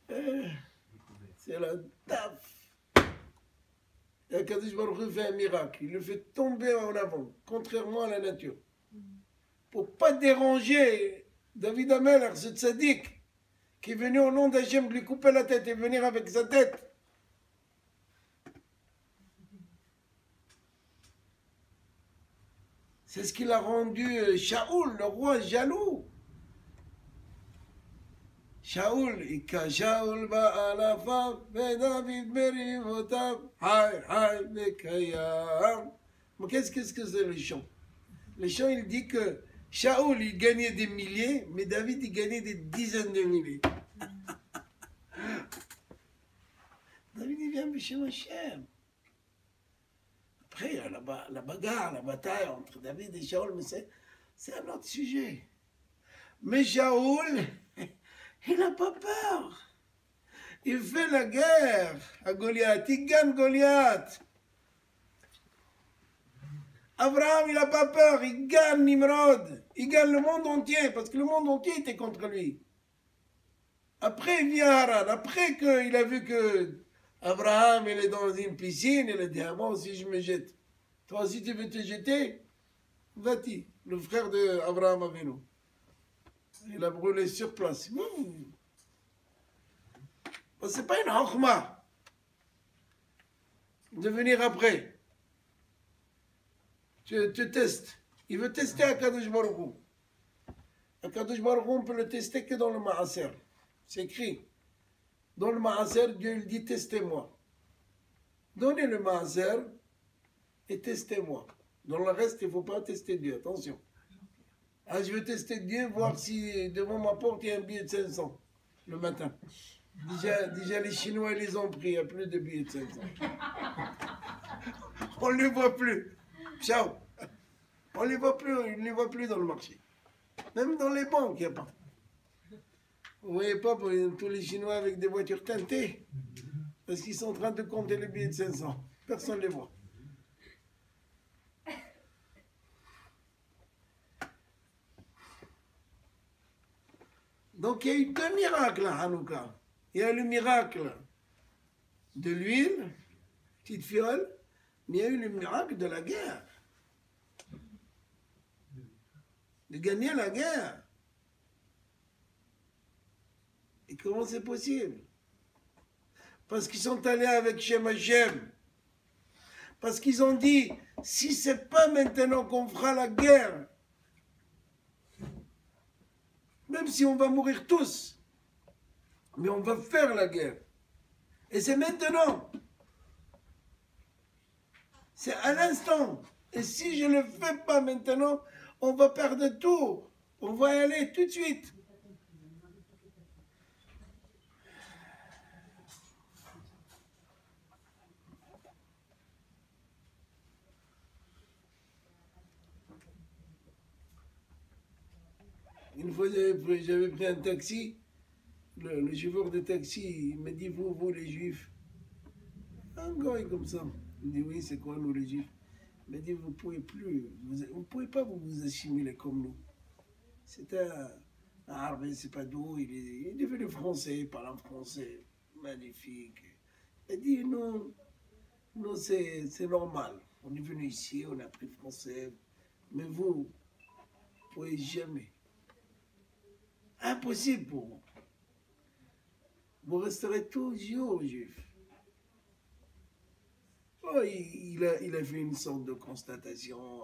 c'est la taf. Et Kadosh Baruch fait un miracle. Il le fait tomber en avant, contrairement à la nature. Pour pas déranger David Amelech, ce tzaddik, qui est venu au nom d'Hachem lui couper la tête et venir avec sa tête. C'est ce qui l'a rendu Shaoul, le roi jaloux. Shaoul, Ika Shaoul ba'alafav, David merivotav, Hay, Bekayam. Mais qu'est-ce que c'est le chant? Le chant, il dit que Shaoul, il gagnait des milliers, mais David, il gagnait des dizaines de milliers. David, il vient de chez Hachem. Après, il y a la bagarre, la bataille entre David et Shaoul, mais c'est un autre sujet. Mais Shaoul, il n'a pas peur. Il fait la guerre à Goliath. Il gagne Goliath. Abraham, il n'a pas peur. Il gagne Nimrod. Il gagne le monde entier, parce que le monde entier était contre lui. Après, il vient Haran. Après qu'il a vu que Abraham, il est dans une piscine, il a dit, ah bon, si je me jette. Toi aussi, tu veux te jeter? Va-t-il, le frère d'Abraham Avinu. Il a brûlé sur place. C'est pas une chokhma de venir après. tu testes. Il veut tester Akadosh Baruch Hu. Akadosh Baruch Hu, on peut le tester que dans le Maaser. C'est écrit. Dans le Maaser, Dieu lui dit testez-moi. Donnez le Maaser et testez-moi. Dans le reste, il ne faut pas tester Dieu. Attention. Ah, je veux tester Dieu, voir si devant ma porte il y a un billet de 500 le matin. Déjà les Chinois ils les ont pris, il n'y a plus de billets de 500. On ne les voit plus. Ciao. On ne les voit plus, on ne les voit plus dans le marché. Même dans les banques, il n'y a pas. Vous ne voyez pas pour tous les Chinois avec des voitures teintées? Parce qu'ils sont en train de compter les billets de 500. Personne ne les voit. Donc il y a eu deux miracles à Hanouka. Il y a eu le miracle de l'huile, petite fiole, mais il y a eu le miracle de la guerre. De gagner la guerre. Et comment c'est possible? Parce qu'ils sont allés avec Shem Hashem. Parce qu'ils ont dit, si c'est pas maintenant qu'on fera la guerre, même si on va mourir tous, mais on va faire la guerre. Et c'est maintenant. C'est à l'instant. Et si je ne le fais pas maintenant, on va perdre tout. On va y aller tout de suite. Une fois, j'avais pris un taxi. Le chauffeur de taxi, il m'a dit, vous les juifs. Un gars comme ça. Il me dit, oui, c'est quoi nous les juifs? Il m'a dit, vous ne pouvez plus, vous pouvez pas vous assimiler comme nous. C'est un arabe, c'est pas d'où, il est devenu français, il parle en français, magnifique. Il a dit, nous c'est normal. On est venu ici, on a appris français, mais vous ne pouvez jamais. Impossible pour vous. Vous resterez toujours juif. Oh, il a fait une sorte de constatation.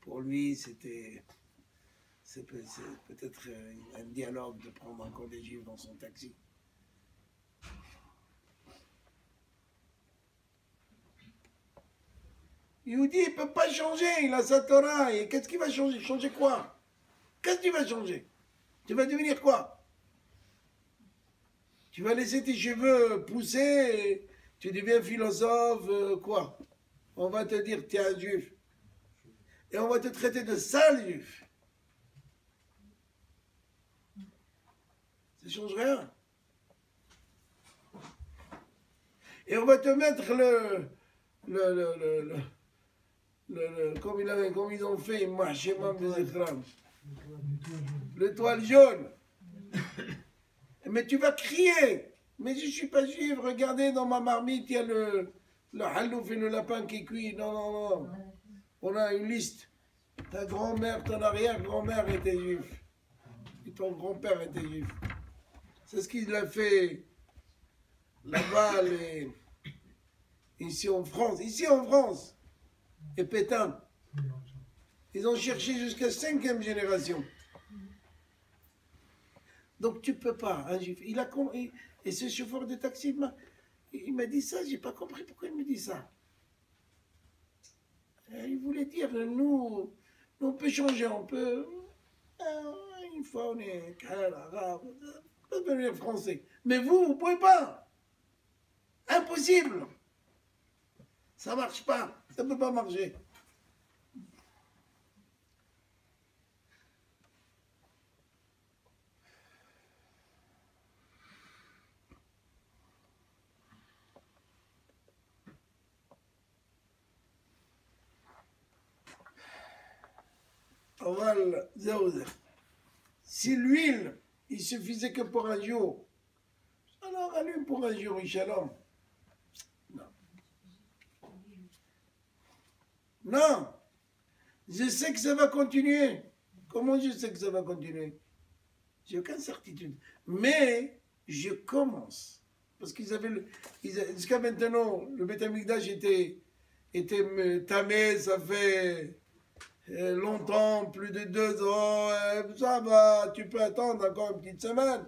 Pour lui, c'est peut-être un dialogue de prendre encore des juifs dans son taxi. Yehudi, il ne peut pas changer, il a sa Torah. Et qu'est-ce qu'il va changer? Changer quoi? Qu'est-ce qu'il va changer? Tu vas devenir quoi? Tu vas laisser tes cheveux pousser, tu deviens philosophe, quoi? On va te dire, tu es un juif. Et on va te traiter de sale juif. Ça ne change rien. Et on va te mettre comme ils ont fait, l'étoile jaune. Mais tu vas crier. Mais je ne suis pas juif. Regardez, dans ma marmite, il y a le halouf et le lapin qui cuit. Non. On a une liste. Ta grand-mère, ton arrière-grand-mère était juif. Et ton grand-père était juif. C'est ce qu'il a fait là-bas, ici en France. Ici en France. Et Pétain. Ils ont cherché jusqu'à 5e génération. Donc tu ne peux pas, un juif. Et ce chauffeur de taxi, il m'a dit ça, je n'ai pas compris pourquoi il me dit ça. Il voulait dire, nous on peut changer, on peut... une fois on est arabe, on peut devenir français. Mais vous ne pouvez pas. Impossible. Ça ne marche pas, ça ne peut pas marcher. Si l'huile, il suffisait que pour un jour, alors allume pour un jour, Shalom. Non. Je sais que ça va continuer. Comment je sais que ça va continuer? J'ai aucune certitude. Mais je commence. Parce qu'ils avaient jusqu'à maintenant, le Beth Amikdash était et t'es tamé, ça fait longtemps, plus de 2 ans, ça va, tu peux attendre encore une petite semaine.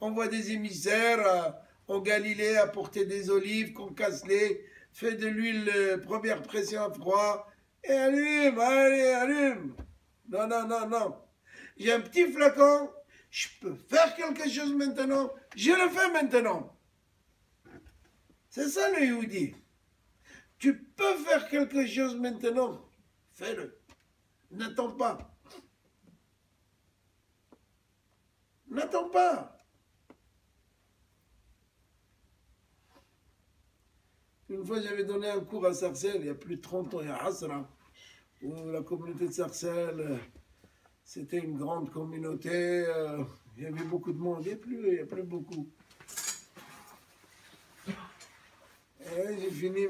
On voit des émissaires en Galilée apporter des olives qu'on casse-les, fait de l'huile première pression à froid, et allume, allez, allume. Non, non, non, non. J'ai un petit flacon, je peux faire quelque chose maintenant, je le fais maintenant. C'est ça le Yehudi. Tu peux faire quelque chose maintenant, fais-le. N'attends pas. N'attends pas. Une fois, j'avais donné un cours à Sarcelles, il y a plus de 30 ans, il y a Hasra, où la communauté de Sarcelles, c'était une grande communauté, il y avait beaucoup de monde, il n'y a plus beaucoup. Et j'ai fini,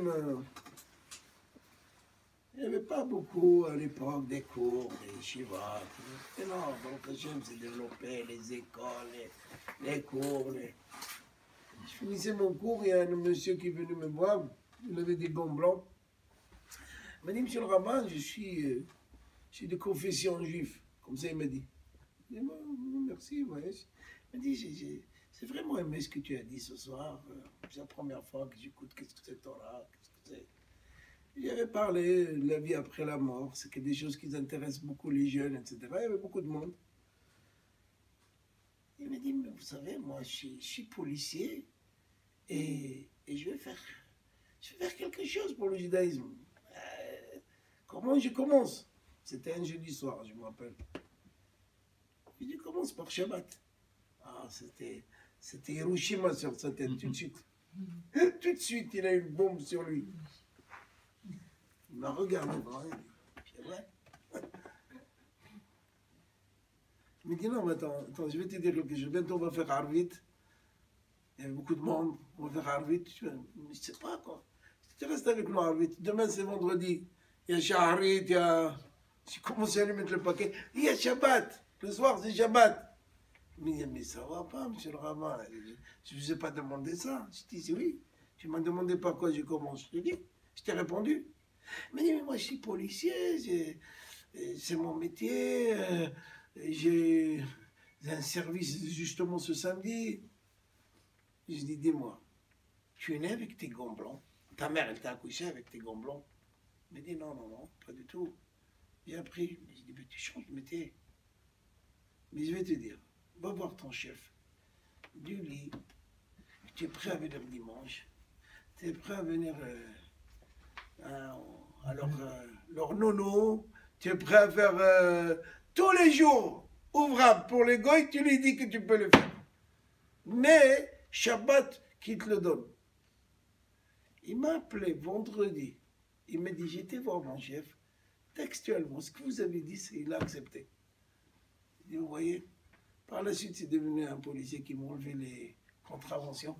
il n'y avait pas beaucoup à l'époque des cours, des shivas. Et non, donc Hachem s'est développé, les écoles, les cours. Je finissais mon cours, il y a un monsieur qui est venu me voir, il avait des gants blancs. Il m'a dit, monsieur le rabbin, je suis de confession juive, comme ça il m'a dit. Je dis, merci, ouais. Il m'a dit, c'est vraiment aimé ce que tu as dit ce soir. C'est la première fois que j'écoute qu'est-ce que c'est Torah, qu'est-ce que c'est. J'avais parlé de la vie après la mort, c'est que des choses qui intéressent beaucoup les jeunes, etc. Il y avait beaucoup de monde. Il m'a dit, mais vous savez, moi je suis policier et je vais faire quelque chose pour le judaïsme. Comment je commence? C'était un jeudi soir, je me rappelle. Je dis, commence par Shabbat. Ah, c'était Hiroshima sur sa tête, tout de suite. Tout de suite, il a une bombe sur lui. Il m'a regardé, c'est vrai. Il m'a dit, non, mais attends, je vais te dire quelque chose. Bientôt, on va faire Arvit. Il y a beaucoup de monde, on va faire Arvit. Je ne sais pas, quoi. Tu restes avec moi, Arvit. Demain, c'est vendredi. Il y a Shaharit, il y a... J'ai commencé à lui mettre le paquet. Il y a Shabbat. Le soir, c'est Shabbat. Mais ça va pas, monsieur le rabbin. Je ne vous ai pas demandé ça. Je dis, oui. Tu m'as demandé par quoi je commence. Je dis, je t'ai répondu. Mais moi, je suis policier, c'est mon métier, j'ai un service justement ce samedi. Je dis, dis-moi, tu es né avec tes gants blancs, ta mère, elle t'a accouché avec tes gants blancs. Il me dit, non, non, non, pas du tout. J'ai appris. Je dis, mais tu changes de métier. Mais je vais te dire, va voir ton chef, dis-lui, tu es prêt à venir dimanche, tu es prêt à venir... alors, leur nono, tu es prêt à faire tous les jours ouvrable pour les goy, tu lui dis que tu peux le faire. Mais Shabbat, qui te le donne. Il m'a appelé vendredi. Il m'a dit, j'étais voir mon chef. Textuellement, ce que vous avez dit, il a accepté. Et vous voyez, par la suite, c'est devenu un policier qui m'a enlevé les contraventions.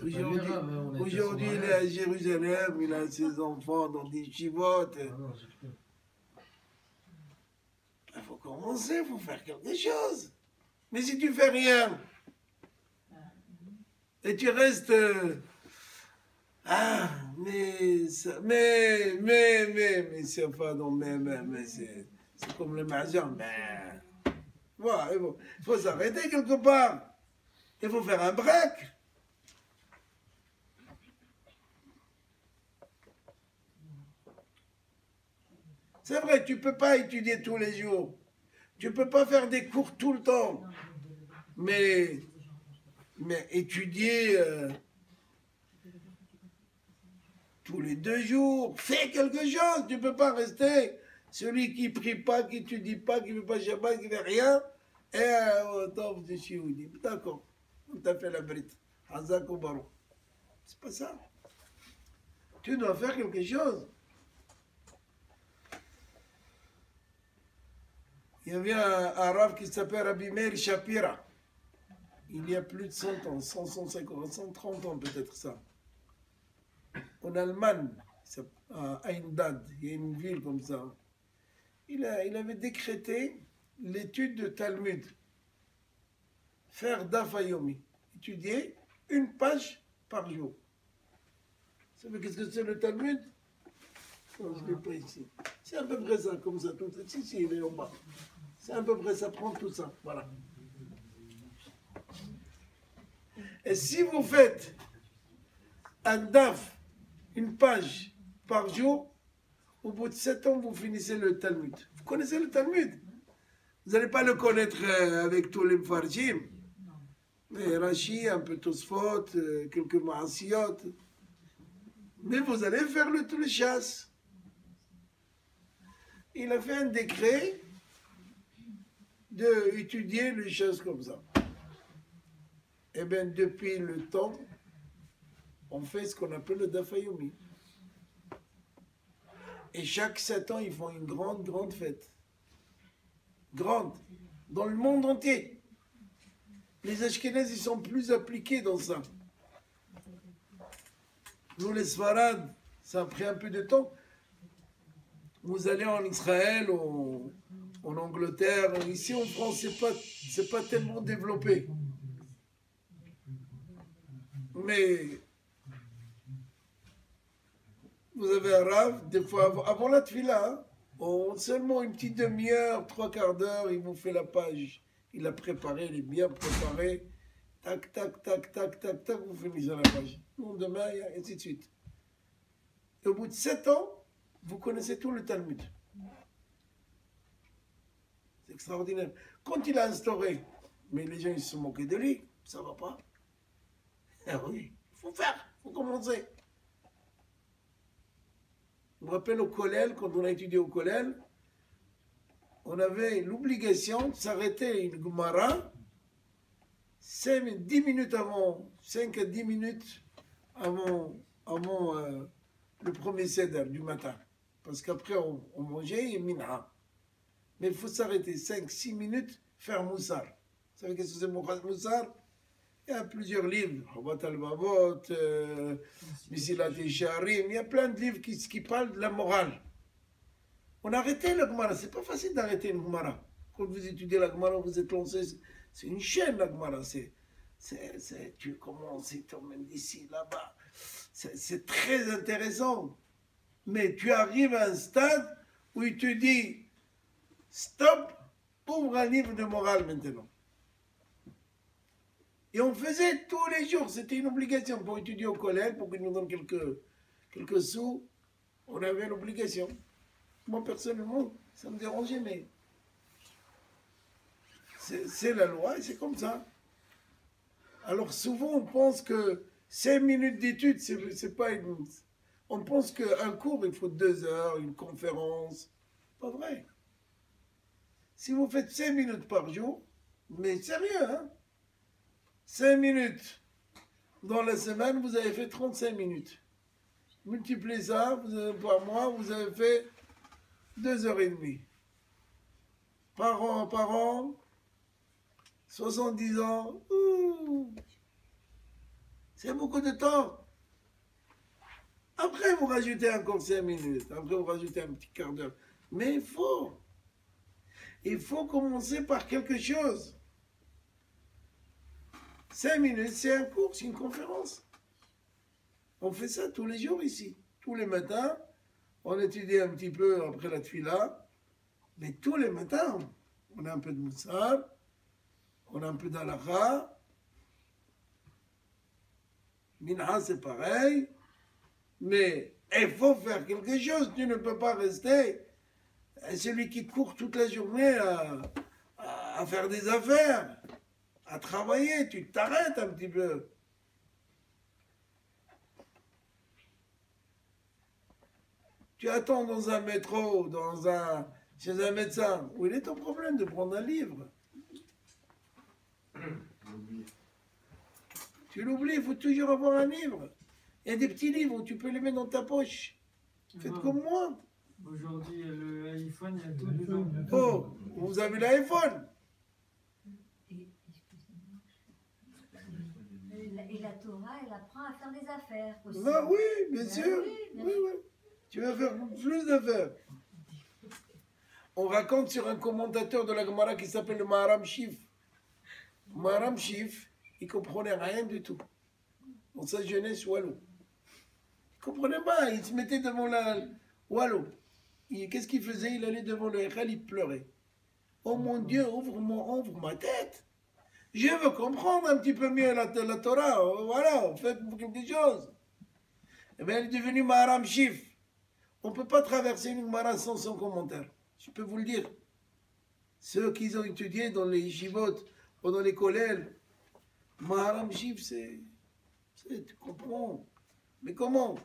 Aujourd'hui, il est à Jérusalem, il a ses enfants dans des chivotes. Il faut commencer, il faut faire quelque chose. Mais si tu fais rien, et tu restes... mais c'est pas non, mais c'est comme le mahjong. Voilà, il faut s'arrêter quelque part. Il faut faire un break. C'est vrai, tu ne peux pas étudier tous les jours. Tu ne peux pas faire des cours tout le temps. Mais étudier tous les 2 jours, fais quelque chose. Tu ne peux pas rester celui qui ne prie pas, qui n'étudie pas, qui ne fait pas Shabbat, qui ne fait rien. Et attends, je suis où? D'accord, on t'a fait la brite. Hazak au baron. C'est pas ça. Tu dois faire quelque chose. Il y avait un rave qui s'appelle Rabbi Meir Shapira. Il y a plus de 100 ans, 150, 130 ans peut-être ça. En Allemagne, à Eindad, il y a une ville comme ça. Il avait décrété l'étude de Talmud. Faire Daf Yomi. Étudier une page par jour. Vous savez qu'est-ce que c'est le Talmud? Non, je ne l'ai pas ici. C'est à peu près ça, comme ça, tout ça. Si, il est en bas. C'est à peu près ça, prend tout ça. Voilà. Et si vous faites un DAF, une page par jour, au bout de 7 ans, vous finissez le Talmud. Vous connaissez le Talmud? Vous n'allez pas le connaître avec tous les Mfarjim. Mais Rashi, un peu Tosfot, quelques Maasiyot. Mais vous allez faire tout le chasse. Il a fait un décret d'étudier les choses comme ça. Eh bien, depuis le temps, on fait ce qu'on appelle le Dafayomi. Et chaque 7 ans, ils font une grande fête. Grande. Dans le monde entier. Les Ashkénazes, ils sont plus appliqués dans ça. Nous, les Sfarad, ça a pris un peu de temps. Vous allez en Israël, en Angleterre, ici en France, c'est pas tellement développé. Mais vous avez un rave, des fois avant la tefila, seulement une petite demi-heure, 3/4 d'heure, il vous fait la page. Il a préparé, il est bien préparé. Tac, tac, tac, tac, tac, tac, vous finissez la page. Le lendemain, et ainsi de suite. Et au bout de 7 ans, vous connaissez tout le Talmud. C'est extraordinaire. Quand il a instauré, mais les gens ils se sont moqués de lui, ça va pas. Ah oui, il faut faire, il faut commencer. Je me rappelle au Kollel, quand on a étudié au Kollel, on avait l'obligation de s'arrêter une Gemara 10 minutes avant, 5 à 10 minutes avant le premier seder du matin. Parce qu'après, on mangeait et minha. Mais il faut s'arrêter 5-6 minutes, faire moussar. Vous savez qu'est-ce que c'est moussar? Il y a plusieurs livres, Rabat al-Babot, Misilat al-Sharim, il y a plein de livres qui parlent de la morale. On a arrêté la Gemara, c'est pas facile d'arrêter une Gemara. Quand vous étudiez la Gemara, vous êtes lancé, c'est une chaîne la Gemara, tu commences, tu t'emmènes d'ici, là-bas. C'est très intéressant. Mais tu arrives à un stade où il te dit, stop, ouvre un livre de morale maintenant. Et on faisait tous les jours, c'était une obligation pour étudier au collège, pour qu'ils nous donnent quelques sous. On avait l'obligation. Moi, personnellement, ça me dérangeait, mais c'est la loi et c'est comme ça. Alors souvent, on pense que 5 minutes d'étude, c'est pas une... On pense qu'un cours, il faut 2 heures, une conférence. Pas vrai. Si vous faites 5 minutes par jour, mais sérieux, hein? 5 minutes dans la semaine, vous avez fait 35 minutes. Multipliez ça, par mois, vous avez fait 2h30. Par an, 70 ans, c'est beaucoup de temps. Après, vous rajoutez encore 5 minutes. Après, vous rajoutez un petit quart d'heure. Mais il faut commencer par quelque chose. 5 minutes, c'est un cours, c'est une conférence. On fait ça tous les jours ici. Tous les matins, on étudie un petit peu après la tefila. Mais tous les matins, on a un peu de moussar, on a un peu d'alakha. Minha, c'est pareil. Mais il faut faire quelque chose. Tu ne peux pas rester celui qui court toute la journée à faire des affaires, à travailler. Tu t'arrêtes un petit peu. Tu attends dans un métro, chez un médecin. Où il est ton problème de prendre un livre? Tu l'oublies, il faut toujours avoir un livre. Il y a des petits livres où tu peux les mettre dans ta poche. Faites comme moi. Aujourd'hui, l'iPhone, il y a tout dedans. Oh, vous avez l'iPhone. Et la Torah, elle apprend à faire des affaires aussi. Ah oui, bien Ben sûr. oui, bien Oui, sûr. oui. Tu vas faire plus d'affaires. On raconte sur un commentateur de la Gemara qui s'appelle le Maharam Shif. Maharam Shif, il comprenait rien du tout. dans sa jeunesse, Wallo. Il ne comprenait pas, il se mettait devant la Wallo. Qu'est-ce qu'il faisait? Il allait devant le Echal, il pleurait. Oh mon Dieu, ouvre ma tête. Je veux comprendre un petit peu mieux la Torah. Voilà, faites quelque chose. Eh bien, elle est devenue Maharam Shif. On ne peut pas traverser une Gemara sans son commentaire. Je peux vous le dire. Ceux qui ont étudié dans les yeshivot ou dans les kollels, Maharam Shif, tu comprends. Mais comment?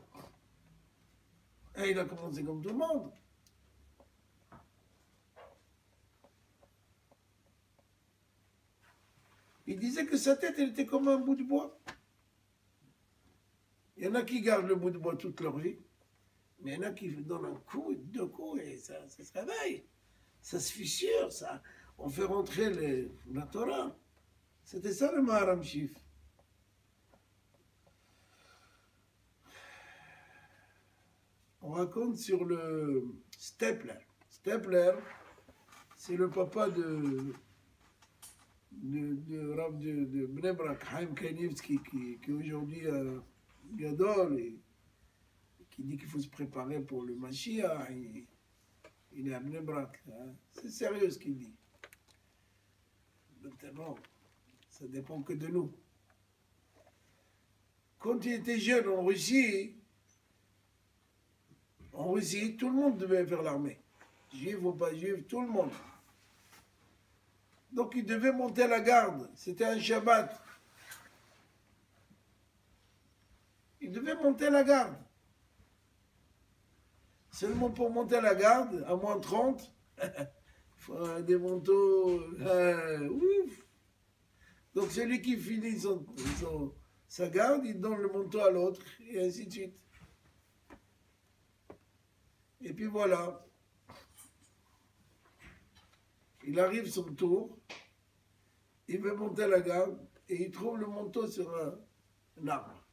Il a commencé comme tout le monde. Il disait que sa tête, elle était comme un bout de bois. Il y en a qui gardent le bout de bois toute leur vie, mais il y en a qui donnent un coup, deux coups, et ça se réveille. Ça se fissure, ça. On fait rentrer la Torah. C'était ça le Maharam Shif. On raconte sur le Stepler. Stepler, c'est le papa de Rav de Bnei Brak, Chaim Kanievski, qui est aujourd'hui Gadol, et qui dit qu'il faut se préparer pour le Mashiach. Il est à Bnei Brak. Hein. C'est sérieux ce qu'il dit. Maintenant, ça dépend que de nous. Quand il était jeune en Russie, tout le monde devait faire l'armée. Juif ou pas juif, tout le monde. Donc il devait monter la garde. C'était un Shabbat. Il devait monter la garde. Seulement pour monter la garde, à moins 30, il faut des manteaux. Ouf. Donc celui qui finit sa garde, il donne le manteau à l'autre, et ainsi de suite. Et puis voilà. Il arrive son tour, il veut monter la garde, et il trouve le manteau sur un arbre.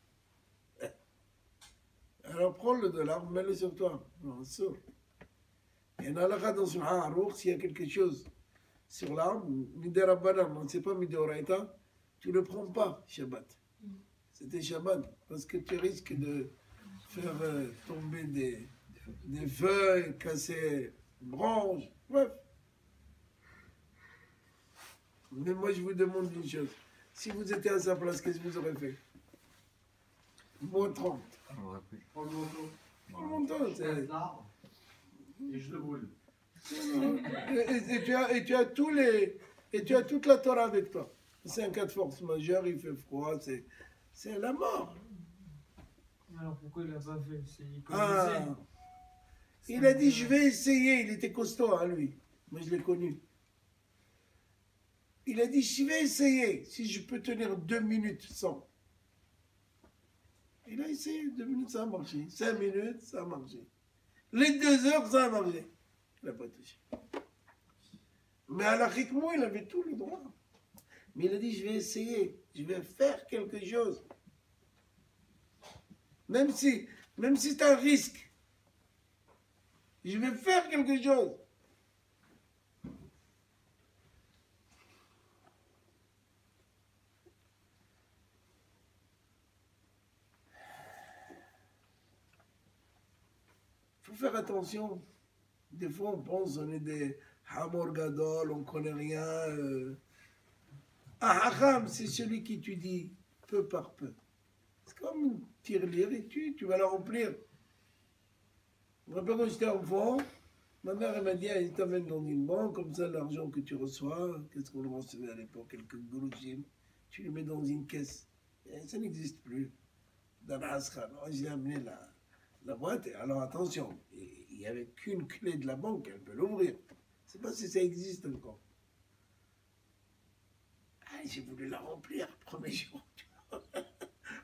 Alors prends-le de l'arbre, mets-le sur toi. Non, sûr. Et en alakha dans son harour, s'il y a quelque chose sur l'arbre, midé rabbanan, on ne sait pas midé oraïta, tu ne le prends pas, Shabbat. C'était Shabbat, parce que tu risques de faire tomber des feuilles, casser une branche, bref. Mais moi, je vous demande une chose. Si vous étiez à sa place, qu'est-ce que vous aurez fait? Moins 30. On aurait pu. Prends le manteau. Le manteau, c'est... Passe l'arbre. Et je le brûle. Et tu as tous les... Et tu as toute la Torah avec toi. C'est un cas de force majeure, il fait froid, c'est la mort. Alors pourquoi il l'a pas fait? Il Ah. connaissait. Il a dit, je vais essayer. Il était costaud, hein, lui. Moi, je l'ai connu. Il a dit, je vais essayer. Si je peux tenir 2 minutes sans. Il a essayé. 2 minutes, ça a marché. 5 minutes, ça a marché. Les 2 heures, ça a marché. Il n'a pas touché. Mais à la Rikmo, il avait tout le droit. Mais il a dit, je vais essayer. Je vais faire quelque chose. Même si c'est un risque. Je vais faire quelque chose. Il faut faire attention. Des fois, on pense qu'on est des Hamor Gadol, on ne connaît rien. Un Hacham, c'est celui qui étudie peu par peu. C'est comme une tirelire et tu vas la remplir. Je me rappelle quand j'étais enfant, ma mère elle m'a dit, elle t'amène dans une banque, comme ça l'argent que tu reçois, qu'est-ce qu'on recevait à l'époque, quelques goulouchim, tu le mets dans une caisse. Et ça n'existe plus. Dans l'Asra, j'ai amené la boîte, et alors attention, il n'y avait qu'une clé de la banque, elle peut l'ouvrir. Je ne sais pas si ça existe encore. Ah, j'ai voulu la remplir, premier jour.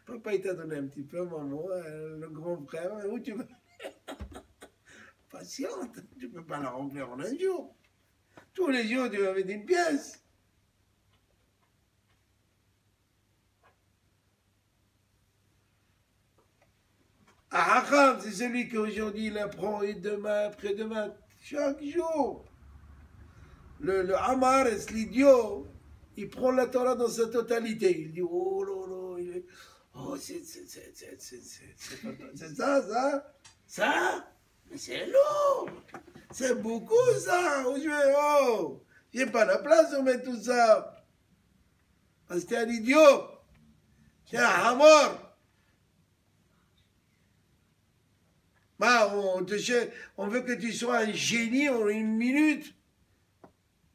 Papa, il t'a donné un petit peu, maman, le grand frère, où tu vas? Patiente, tu ne peux pas la remplir en un jour. Tous les jours, tu vas mettre une pièce. Ah, Hacham, c'est celui qui aujourd'hui il apprend et demain, après-demain, chaque jour. Le Amares, l'idiot, il prend la Torah dans sa totalité. Il dit, oh là là, Oh, c'est ça? Mais c'est lourd. C'est beaucoup, ça. Oh, j'ai pas la place de mettre tout ça. Parce que t'es un idiot. T'es un hamor. Bah, on veut que tu sois un génie en une minute.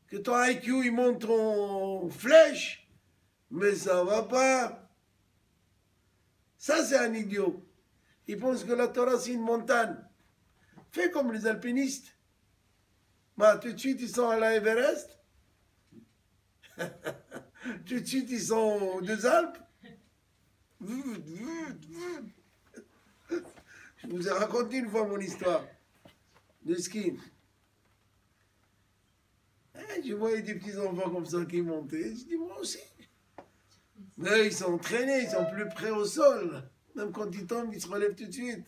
Que ton IQ, il monte en flèche. Mais ça va pas. Ça, c'est un idiot. Il pense que la Torah, c'est une montagne. Fais comme les alpinistes. Bah, tout de suite, ils sont à l'Everest. Tout de suite, ils sont aux deux Alpes. Je vous ai raconté une fois mon histoire de ski. Je voyais des petits enfants comme ça qui montaient. Je dis, moi aussi. Mais ils sont entraînés, ils sont plus près au sol. Même quand ils tombent, ils se relèvent tout de suite.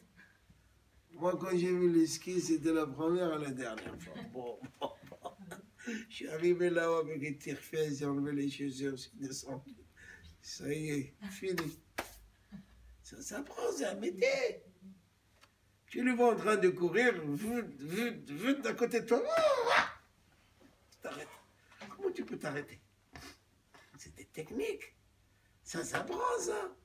Moi, quand j'ai vu les skis, c'était la première et la dernière fois. Bon. Je suis arrivé là-haut avec les tire-fesses, j'ai enlevé les chaussures, je suis descendu. Ça y est, fini. Ça s'apprend, c'est un métier. Tu le vois en train de courir, vite, à côté de toi. Tu t'arrêtes. Comment tu peux t'arrêter? C'est des techniques. Ça s'apprend, ça.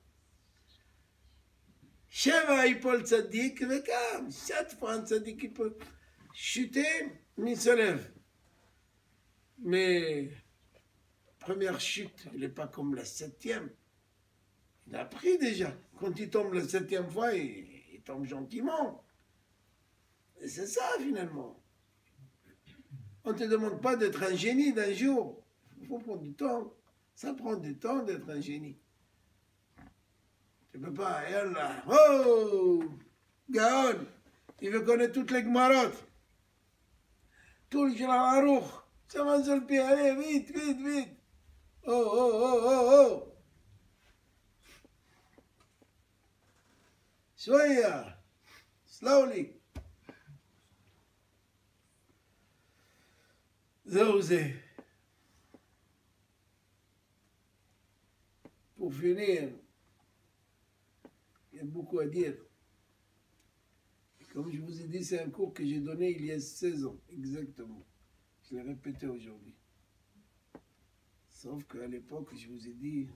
Sheva Ipol Tzadik Vekam. 7 fois un Tzadik qui peut chuter, mais il se lève. Mais première chute, il n'est pas comme la 7e. Il a appris déjà. Quand il tombe la 7e fois, il tombe gentiment. Et c'est ça, finalement. On ne te demande pas d'être un génie d'un jour. Il faut prendre du temps. Ça prend du temps d'être un génie. Tu ne peux pas, yallah, oh, Gaon, il veut connaître toutes les Gmarot. Tout le Shulchan Aruch. Ça va sur le pied, allez, vite, vite, vite. Oh. Soya, slowly. Zéuzé. Pour finir, il y a beaucoup à dire. Comme je vous ai dit, c'est un cours que j'ai donné il y a 16 ans, exactement. Je l'ai répété aujourd'hui. Sauf qu'à l'époque, je vous ai dit,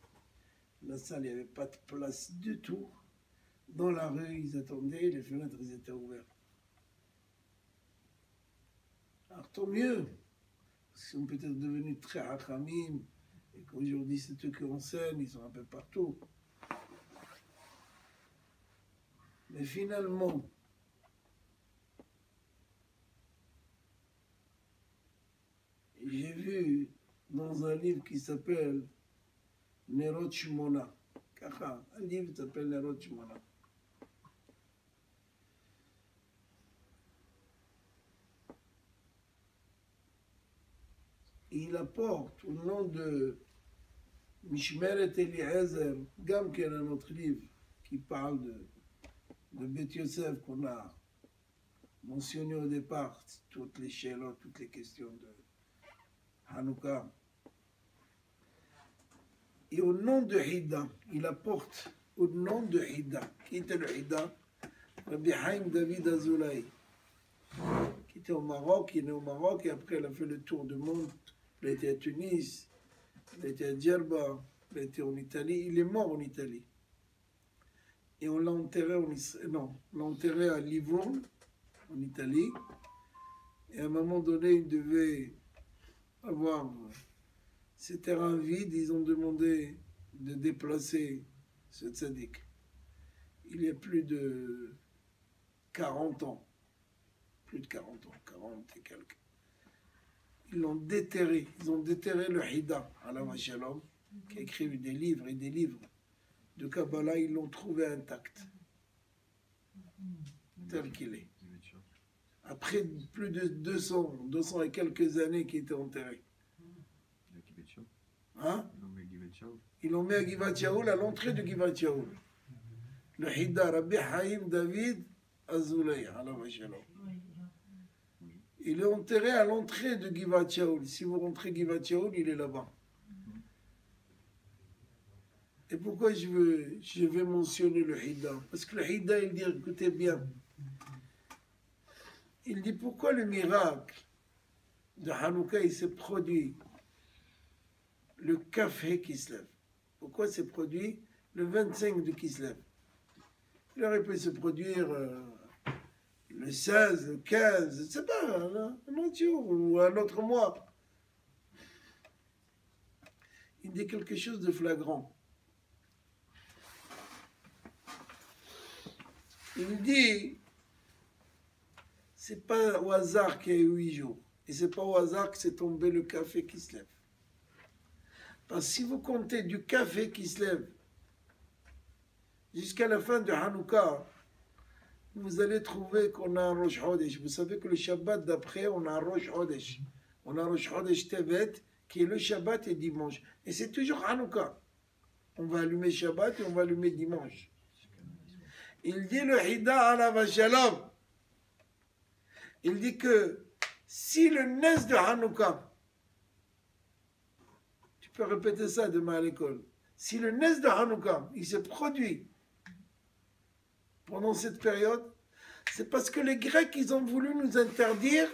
la salle, il n'y avait pas de place du tout. Dans la rue, ils attendaient, les fenêtres, ils étaient ouvertes. Alors tant mieux, parce qu'ils sont peut-être devenus très hachamim, et qu'aujourd'hui, c'est eux qui enseignent, ils sont un peu partout. Mais finalement, j'ai vu dans un livre qui s'appelle Nerot Shmona, un livre qui s'appelle Nerot Shmona. Il apporte au nom de Mishmeret Eliezer, Gam, qui est un autre livre qui parle de Beth Yosef qu'on a mentionné au départ, toutes les chélotes, toutes les questions de Hanouka. Et au nom de Hida, il apporte au nom de Hida. Qui était le Hida? Rabbi Haïm David Azoulay, qui était au Maroc, il est né au Maroc et après il a fait le tour du monde. Il a été à Tunis, il a été à Djerba, il a été en Italie, il est mort en Italie. Et on l'a enterré on l'a enterré à Livourne, en Italie. Et à un moment donné, il devait avoir ces terrains vides, ils ont demandé de déplacer ce tzaddik. Il y a plus de 40 ans, plus de 40 ans, 40 et quelques. Ils l'ont déterré, ils ont déterré le Hida, Alav Shalom, qui a écrit des livres et des livres de Kabbalah, ils l'ont trouvé intact, tel qu'il est. Après plus de 200 et quelques années qu'il était enterré. Hein? Ils l'ont mis à Givat Shaoul, à l'entrée de Givat Shaoul. Le Hida, Rabbi Haïm David Azoulay, Alav Shalom. Il est enterré à l'entrée de Givat Shaoul. Si vous rentrez Givat Shaoul, il est là-bas. Et pourquoi je vais mentionner le Hida? Parce que le Hida, il dit, écoutez bien, il dit pourquoi le miracle de Hanouka, il s'est produit le café qui se lève. Pourquoi c'est produit le 25 de Kislev? Il aurait pu se produire le 16, le 15, je ne sais pas, un autre jour ou un autre mois. Il dit quelque chose de flagrant. Il dit, c'est pas au hasard qu'il y a eu 8 jours. Et c'est pas au hasard que c'est tombé le café qui se lève. Parce que si vous comptez du café qui se lève jusqu'à la fin de Hanouka, vous allez trouver qu'on a un Rosh Chodesh. Vous savez que le Shabbat d'après, on a un Rosh Chodesh. On a un Rosh Chodesh Tevet, qui est le Shabbat et dimanche. Et c'est toujours Hanouka. On va allumer Shabbat et on va allumer dimanche. Il dit le Hida ala Shalom. Il dit que si le Nes de Hanouka, tu peux répéter ça demain à l'école, si le Nes de Hanouka, il se produit pendant cette période, c'est parce que les Grecs, ils ont voulu nous interdire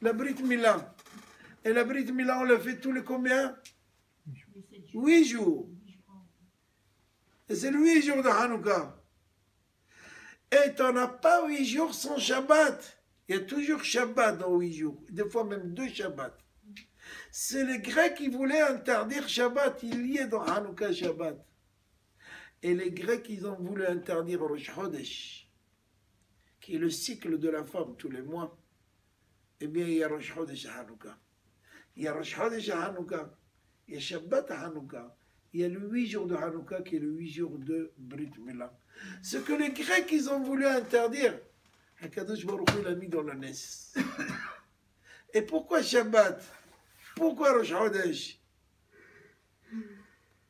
la Brit Mila. Et la Brit Mila, on l'a fait tous les combien? 8 jours. Et c'est le 8 jours de Hanouka. Et tu n'en as pas 8 jours sans Shabbat. Il y a toujours Shabbat dans 8 jours. Des fois même 2 Shabbats. C'est les Grecs qui voulaient interdire Shabbat. Il y est dans Hanouka Shabbat. Et les Grecs, ils ont voulu interdire Rosh Chodesh, qui est le cycle de la femme tous les mois. Eh bien, il y a Rosh Chodesh à Hanouka. Il y a Rosh Chodesh à Hanouka. Il y a Shabbat à Hanouka. Il y a le 8 jours de Hanouka qui est le 8 jours de Brit Mila. Ce que les Grecs, ils ont voulu interdire, Hakadosh Baruch Hu l'a mis dans la Nes. Et pourquoi Shabbat? Pourquoi Rosh Chodesh?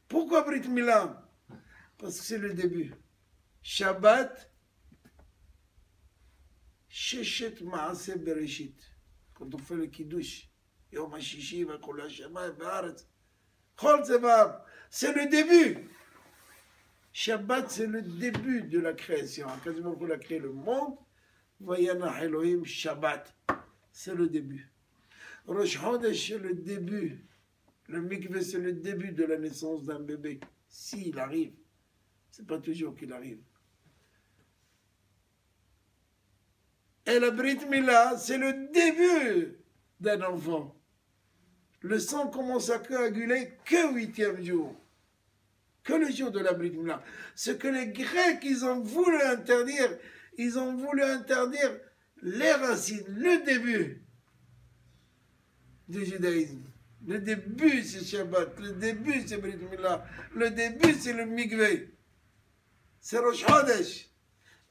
Pourquoi Brit Mila? Parce que c'est le début. Shabbat, Sheshet Maaseh Bereshit. Quand on fait le Kiddush, Yom HaShishi, Vakol HaShamayim, Ba'aretz. Chol Tzevav, c'est le début. Shabbat, c'est le début de la création. Quasiment qu'on a créé le monde. Vayana Elohim Shabbat, c'est le début. Rosh Chodesh, c'est le début. Le mikveh, c'est le début de la naissance d'un bébé. S'il arrive. C'est pas toujours qu'il arrive. Et la Brit Mila, c'est le début d'un enfant. Le sang commence à coaguler que 8e jour. Que le jour de la Brit Mila. Ce que les Grecs, ils ont voulu interdire, ils ont voulu interdire les racines, le début du judaïsme. Le début, c'est Shabbat. Le début, c'est Brit Mila. Le début, c'est le mikveh. C'est Rosh Chodesh.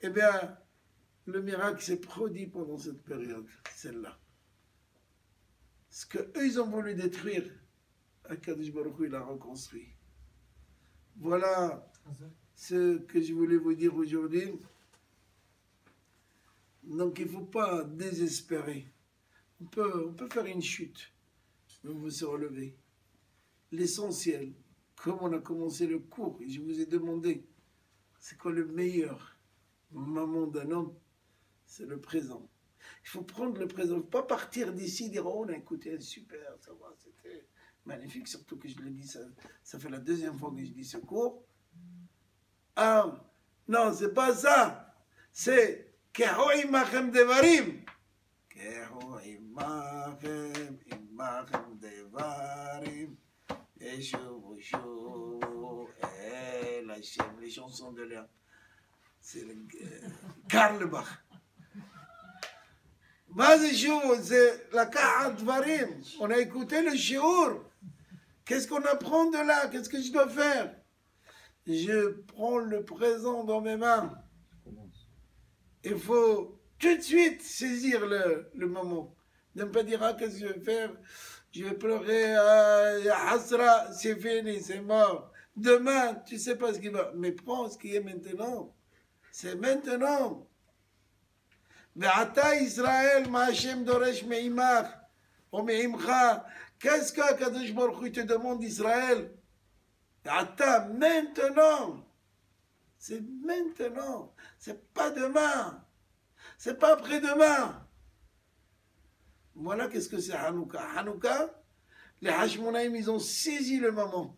Eh bien, le miracle s'est produit pendant cette période, celle-là. Ce qu'eux, ils ont voulu détruire, Akadosh Baruch Hu, il a reconstruit. Voilà ce que je voulais vous dire aujourd'hui. Donc, il ne faut pas désespérer. On peut faire une chute, mais on veut se relever. L'essentiel, comme on a commencé le cours, et je vous ai demandé, c'est quoi le meilleur moment d'un homme? C'est le présent. Il faut prendre le présent. Il ne faut pas partir d'ici et dire oh, on a écouté, super, ça va, c'était magnifique. Surtout que je le dis, ça fait la 2e fois que je dis ce cours. Ah, non, c'est pas ça. C'est Keho imachem devarim. Keho imachem devarim. Yeshuv Shuv El Hashem. Les chansons de l'air. C'est Karl Bach. Vas-y, c'est la Ka'at Dvarim. On a écouté le shiur. Qu'est-ce qu'on apprend de là? Qu'est-ce que je dois faire? Je prends le présent dans mes mains. Il faut tout de suite saisir le moment. Ne pas dire, ah, qu'est-ce que je vais faire? Je vais pleurer, Hasra, c'est fini, c'est mort. Demain, tu ne sais pas ce qui va. Mais prends ce qui est maintenant. C'est maintenant. Ve'ata Israël, ma Hashem doresh me'imach, ou me'imcha. Qu'est-ce que Kadosh Baruch Hu te demande d'Israël? Attends, maintenant. C'est maintenant. C'est pas demain. C'est pas après-demain. Voilà qu'est-ce que c'est Hanouka. Hanouka, les Hashmonaïm, ils ont saisi le moment.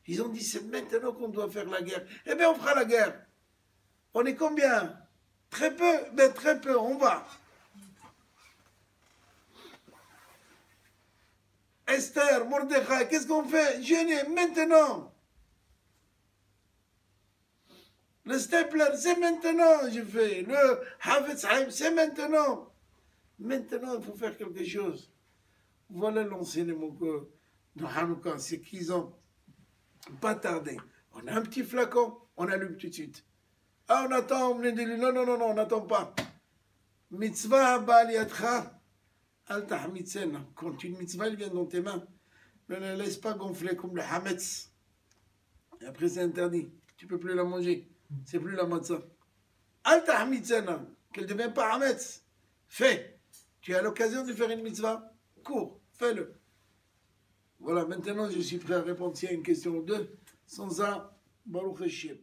Ils ont dit, c'est maintenant qu'on doit faire la guerre. Eh bien, on fera la guerre. On est combien? Très peu, mais très peu, on va. Esther, Mordechai, qu'est-ce qu'on fait? Jeûner, maintenant. Le Stapler, c'est maintenant, je fais. Le Hafetz Haïm, c'est maintenant. Maintenant, il faut faire quelque chose. Voilà l'enseignement de Hanouka, c'est qu'ils ont pas tardé. On a un petit flacon, on allume tout de suite. Ah, on attend, on me dit, non, non, non, non, on n'attend pas. Mitzvah baliatra, al tahmitzen. Quand une mitzvah elle vient dans tes mains, ne la laisse pas gonfler comme le hametz. Et après, c'est interdit. Tu ne peux plus la manger. C'est plus la matzah. Al tahmitzen, qu'elle ne devient pas hametz. Fais. Tu as l'occasion de faire une mitzvah. Cours, fais-le. Voilà, maintenant je suis prêt à répondre s'il y a une question ou deux. Sans ça, Baruch Hashem.